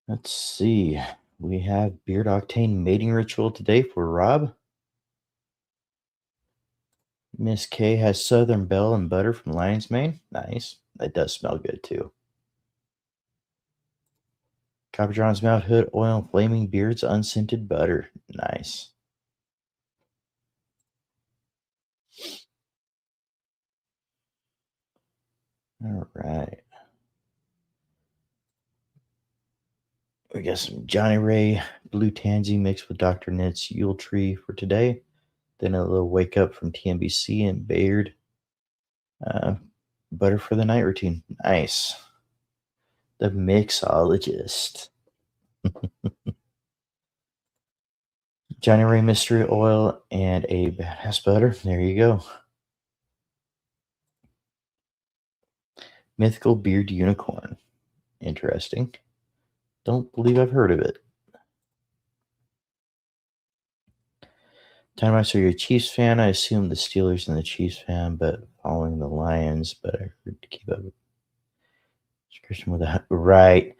Speaker 1: Let's see. We have Beard Octane mating ritual today for Rob. Miss K has Southern Belle and butter from Lion's Mane. Nice. That does smell good too. Copper John's Mount Hood Oil and Flaming Beards unscented butter. Nice. All right. We got some Johnny Ray Blue Tansy mixed with Dr. Nitt's Yule Tree for today. Then a little wake up from TNBC and Bayard. Butter for the night routine. Nice. The mixologist. Johnny Ray Mystery Oil and a badass butter. There you go. Mythical Beard Unicorn. Interesting. Don't believe I've heard of it. Time I saw you're a Chiefs fan. I assume the Steelers and the Chiefs fan, but following the Lions. But I heard to keep up with Christian with that. Right.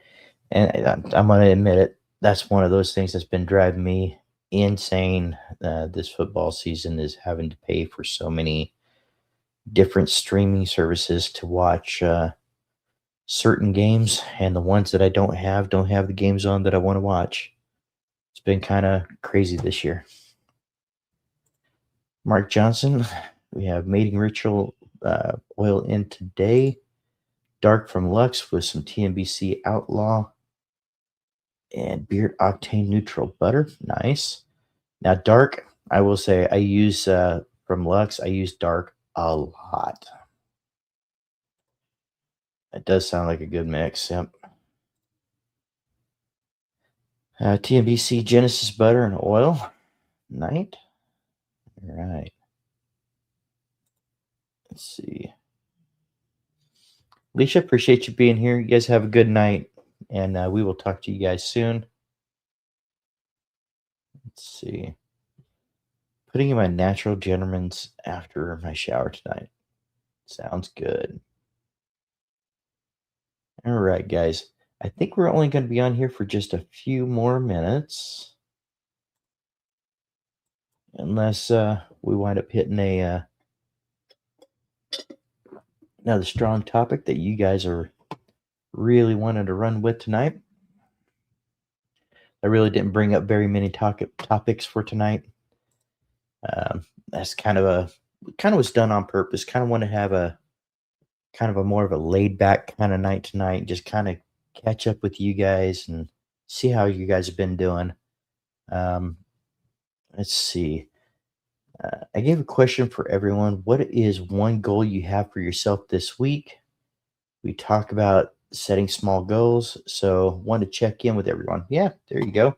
Speaker 1: And I'm going to admit it. That's one of those things that's been driving me insane this football season, is having to pay for so many different streaming services to watch certain games, and the ones that I don't have the games on that I want to watch. It's been kind of crazy this year. Mark Johnson, we have Mating Ritual oil in today. Dark from Lux with some TNBC Outlaw. And Beard Octane Neutral Butter. Nice. Now, Dark, I will say I use from Lux, I use Dark a lot. It does sound like a good mix. Yep. TNBC Genesis Butter and Oil. Night. All right. Let's see. Alicia, appreciate you being here. You guys have a good night, and we will talk to you guys soon. Let's see. Putting in my natural gentleman's after my shower tonight. Sounds good. All right, guys. I think we're only going to be on here for just a few more minutes. Unless we wind up hitting another strong topic that you guys are really wanting to run with tonight. I really didn't bring up very many topics for tonight. That's kind of was done on purpose. Kind of want to have a more of a laid back kind of night tonight. Just kind of catch up with you guys and see how you guys have been doing. Let's see. I gave a question for everyone. What is one goal you have for yourself this week? We talk about setting small goals, so want to check in with everyone. Yeah, there you go.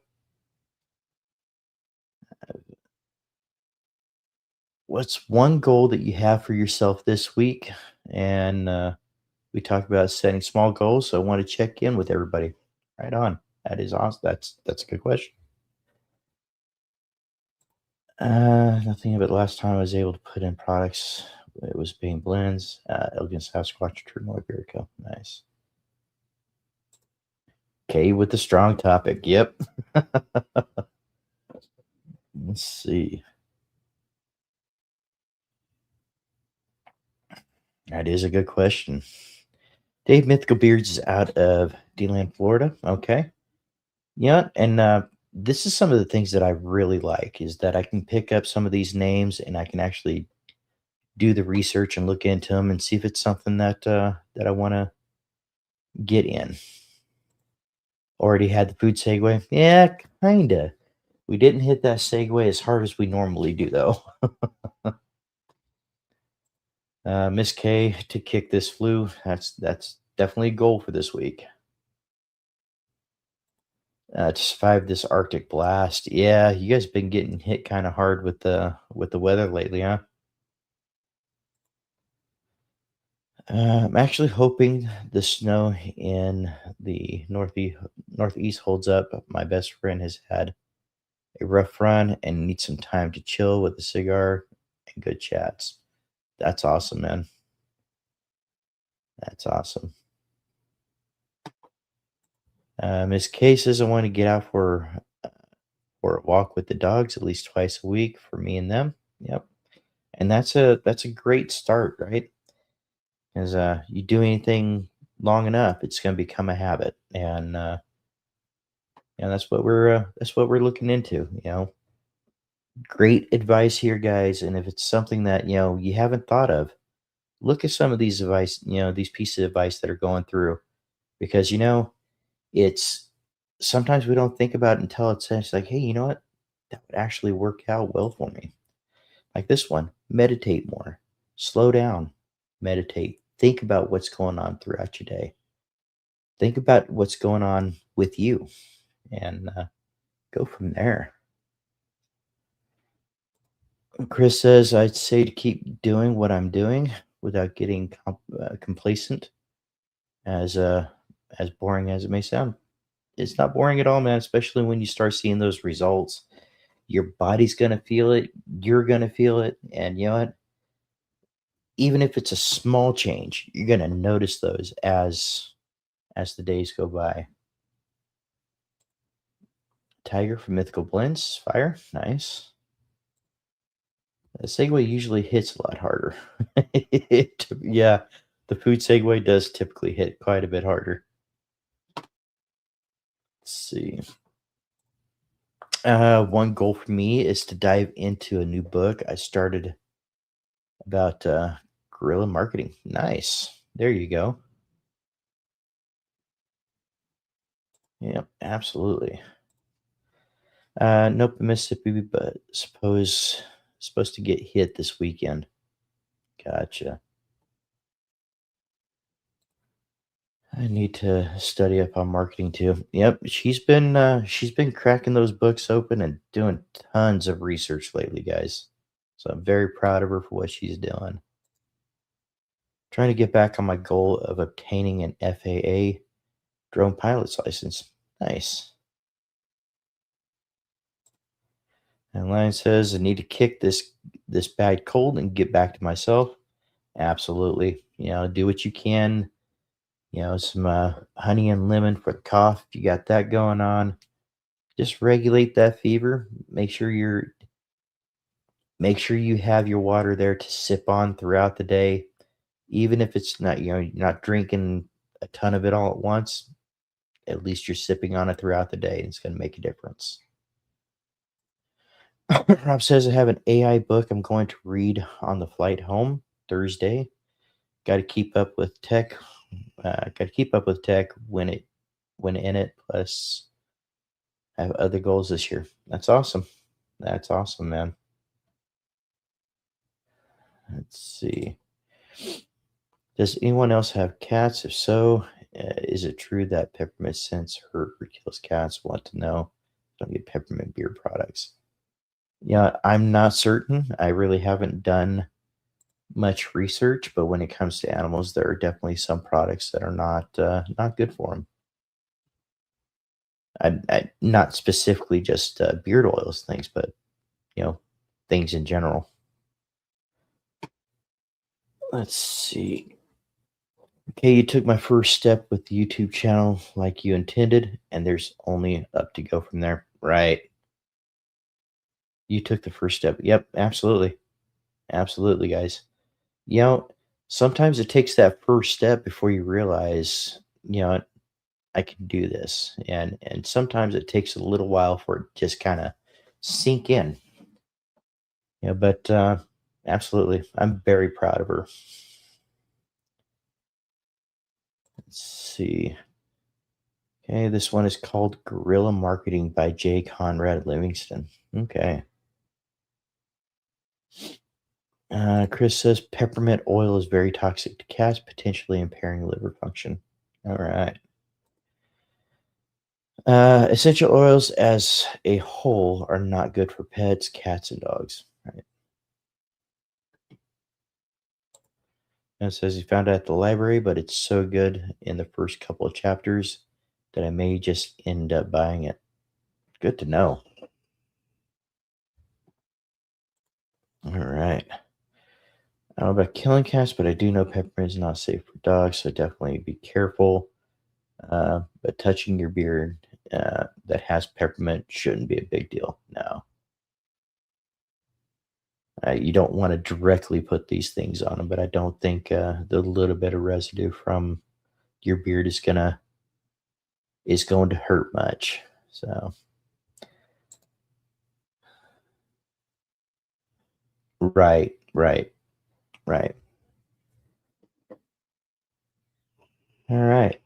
Speaker 1: What's one goal that you have for yourself this week? And we talked about setting small goals, so I want to check in with everybody. Right on. That is awesome. That's a good question. Nothing of it. Last time I was able to put in products, it was being blends. Elegant Sasquatch, True Iberica. Nice. Okay, with the strong topic. Yep. Let's see. That is a good question. Dave Mythical Beards is out of DeLand, Florida. Okay. Yeah, and this is some of the things that I really like, is that I can pick up some of these names and I can actually do the research and look into them and see if it's something that I want to get in. Already had the food segue? Yeah, kinda. We didn't hit that segue as hard as we normally do, though. Miss K to kick this flu. That's definitely a goal for this week. To survive this Arctic blast. Yeah, you guys been getting hit kind of hard with the weather lately, huh? I'm actually hoping the snow in the northeast holds up. My best friend has had a rough run and need some time to chill with a cigar and good chats. That's awesome, man. That's awesome. Miss K says I want to get out for a walk with the dogs at least twice a week for me and them. Yep. And that's a great start, right? As you do anything long enough, it's going to become a habit, and that's what we're looking into. Great advice here, guys. And if it's something that you haven't thought of, look at some of these advice, these pieces of advice that are going through, because it's sometimes we don't think about it until it's like, hey, you know what, that would actually work out well for me. Like this one, meditate more, slow down, meditate, think about what's going on throughout your day, think about what's going on with you, and go from there. Chris says, I'd say to keep doing what I'm doing without getting complacent, as as boring as it may sound. It's not boring at all, man, especially when you start seeing those results. Your body's going to feel it, you're going to feel it, and you know what? Even if it's a small change, you're going to notice those as the days go by. Tiger from Mythical Blends, fire, nice. The segue usually hits a lot harder. Yeah, the food segue does typically hit quite a bit harder. Let's see. One goal for me is to dive into a new book I started about guerrilla marketing. Nice. There you go. Yep, absolutely. Nope, Mississippi, but supposed to get hit this weekend. Gotcha. I need to study up on marketing too. Yep, she's been cracking those books open and doing tons of research lately, guys. So I'm very proud of her for what she's doing. Trying to get back on my goal of obtaining an FAA drone pilot's license. Nice. And Lion says I need to kick this bad cold and get back to myself. Absolutely. Do what you can. Some honey and lemon for the cough if you got that going on. Just regulate that fever. Make sure you have your water there to sip on throughout the day, even if it's not you're not drinking a ton of it all at once. At least you're sipping on it throughout the day, and it's going to make a difference. Rob says I have an AI book I'm going to read on the flight home Thursday. Got to keep up with tech. Got to keep up with tech when in it. Plus, I have other goals this year. That's awesome. That's awesome, man. Let's see. Does anyone else have cats? If so, is it true that peppermint scents hurt or kills cats? Want to know. Don't get peppermint beard products. Yeah, I'm not certain. I really haven't done much research, but when it comes to animals, there are definitely some products that are not good for them. I not specifically just beard oils things, but you know things in general. Let's see. Okay, you took my first step with the YouTube channel like you intended, and there's only up to go from there. Right. You took the first step. Yep, absolutely. Absolutely, guys. You know, sometimes it takes that first step before you realize, I can do this. And sometimes it takes a little while for it just kind of sink in. But absolutely. I'm very proud of her. Let's see. Okay, this one is called Guerrilla Marketing by Jay Conrad Livingston. Okay. Chris says peppermint oil is very toxic to cats, potentially impairing liver function. All right. Essential oils as a whole are not good for pets, cats, and dogs. Right. And it says he found it at the library, but it's so good in the first couple of chapters that I may just end up buying it. Good to know. I don't know about killing cats, but I do know peppermint is not safe for dogs, so definitely be careful. But touching your beard that has peppermint shouldn't be a big deal. No. You don't want to directly put these things on them, but I don't think the little bit of residue from your beard is going to hurt much. So right, right, right. All right.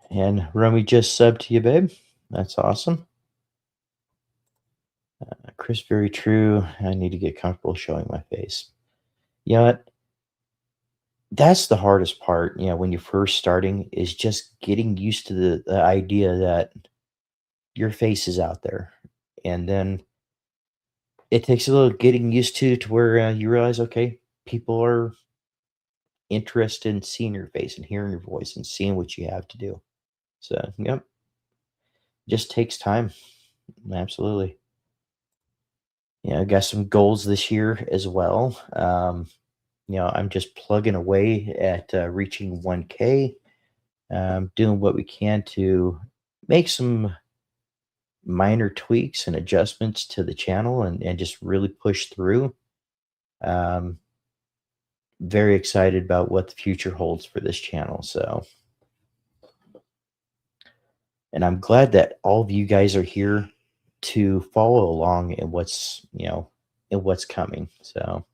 Speaker 1: And Romy just subbed to you, babe. That's awesome. Chris, very true. I need to get comfortable showing my face. You know what? That's the hardest part, when you're first starting is just getting used to the idea that your face is out there. And then it takes a little getting used to where you realize, okay, people are interested in seeing your face and hearing your voice and seeing what you have to do. So, yep, just takes time. Absolutely. I got some goals this year as well. I'm just plugging away at reaching 1K, doing what we can to make some minor tweaks and adjustments to the channel and just really push through. Um, very excited about what the future holds for this channel. So, and I'm glad that all of you guys are here to follow along in what's coming. So,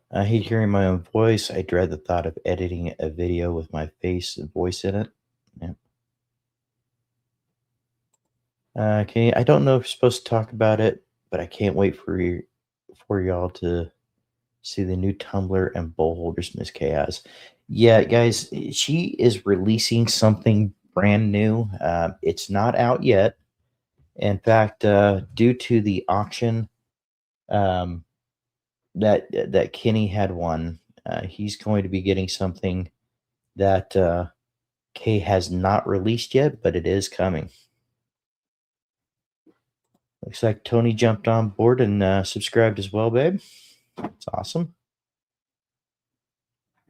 Speaker 1: I hate hearing my own voice. I dread the thought of editing a video with my face and voice in it. Yeah. Okay, I don't know if you're supposed to talk about it, but I can't wait for y'all to see the new tumbler and bowl holders Miss K has. Yeah, guys, she is releasing something brand new. It's not out yet. In fact, due to the auction um, that Kenny had won, he's going to be getting something that Kay has not released yet, but it is coming. Looks like Tony jumped on board and subscribed as well, babe. It's awesome.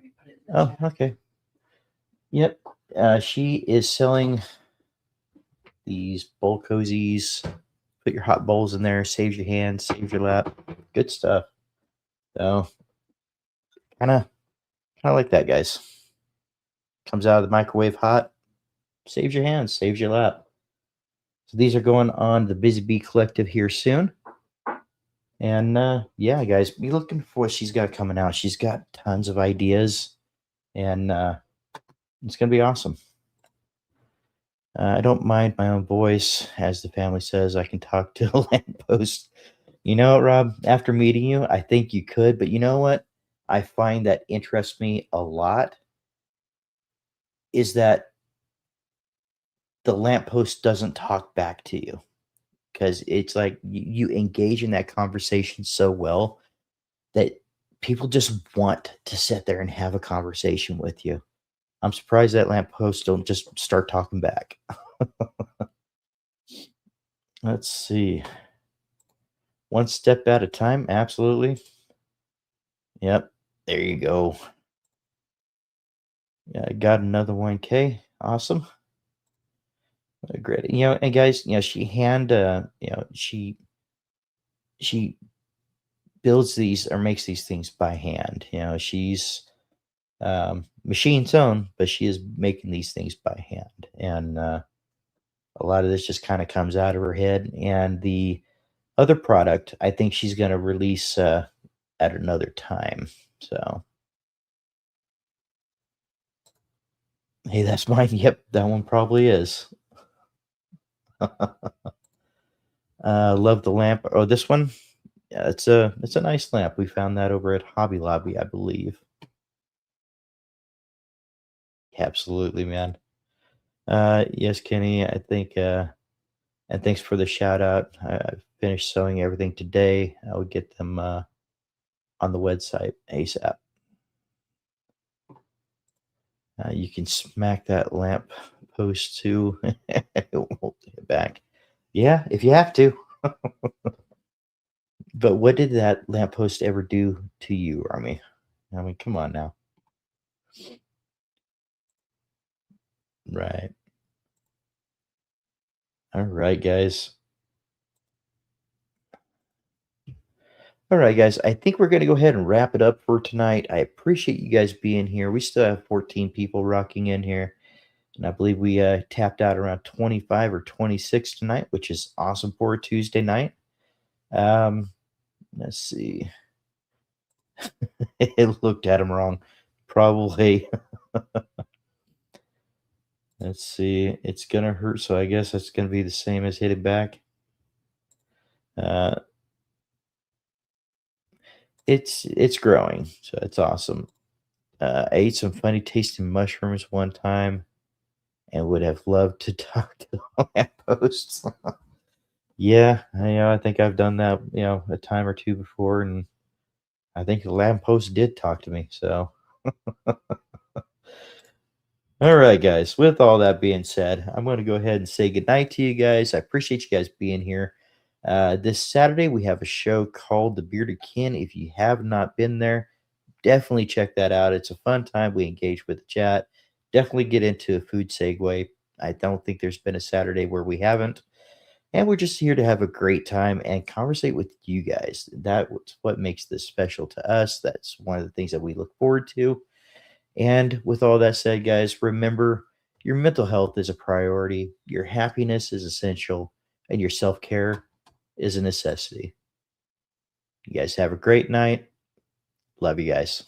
Speaker 3: We put it in the
Speaker 1: Oh,
Speaker 3: chat.
Speaker 1: okay. Yep. She is selling these bowl cozies. Put your hot bowls in there, saves your hands, saves your lap. Good stuff. So kind of like that, guys. Comes out of the microwave hot, saves your hands, saves your lap. So these are going on the Busy Bee Collective here soon. And yeah, guys, be looking for what she's got coming out. She's got tons of ideas, and it's going to be awesome. I don't mind my own voice. As the family says, I can talk to a lamppost. You know what, Rob? After meeting you, I think you could. But you know what? I find that interests me a lot is that the lamppost doesn't talk back to you because it's like you engage in that conversation so well that people just want to sit there and have a conversation with you. I'm surprised that lamppost don't just start talking back. Let's see. One step at a time. Absolutely. Yep. There you go. Yeah, I got another 1K. Awesome. Great. And guys, she she builds these or makes these things by hand. She's machine sewn, but she is making these things by hand. And a lot of this just kind of comes out of her head. And the other product, I think she's going to release at another time. So, hey, that's mine. Yep, that one probably is. Love the lamp. Oh, this one. Yeah, it's a nice lamp. We found that over at Hobby Lobby, I believe. Absolutely, man. Yes, Kenny. I think. And thanks for the shout out. I finished sewing everything today. I will get them on the website ASAP. You can smack that lamp post too. It won't hit back. Yeah, if you have to. But what did that lamppost ever do to you, Army? I mean, come on now. Right. All right, guys. All right, guys. I think we're going to go ahead and wrap it up for tonight. I appreciate you guys being here. We still have 14 people rocking in here. And I believe we tapped out around 25 or 26 tonight, which is awesome for a Tuesday night. Let's see. It looked at him wrong. Probably. Let's see. It's going to hurt. So I guess that's going to be the same as hit it back. It's growing. So it's awesome. I ate some funny tasting mushrooms one time and would have loved to talk to the lampposts. Yeah, I think I've done that, a time or two before, and I think the lamppost did talk to me. So, all right, guys. With all that being said, I'm going to go ahead and say goodnight to you guys. I appreciate you guys being here. This Saturday, we have a show called The Bearded Kin. If you have not been there, definitely check that out. It's a fun time. We engage with the chat. Definitely get into a food segue. I don't think there's been a Saturday where we haven't. And we're just here to have a great time and conversate with you guys. That's what makes this special to us. That's one of the things that we look forward to. And with all that said, guys, remember your mental health is a priority, your happiness is essential, and your self care is a necessity. You guys have a great night. Love you guys.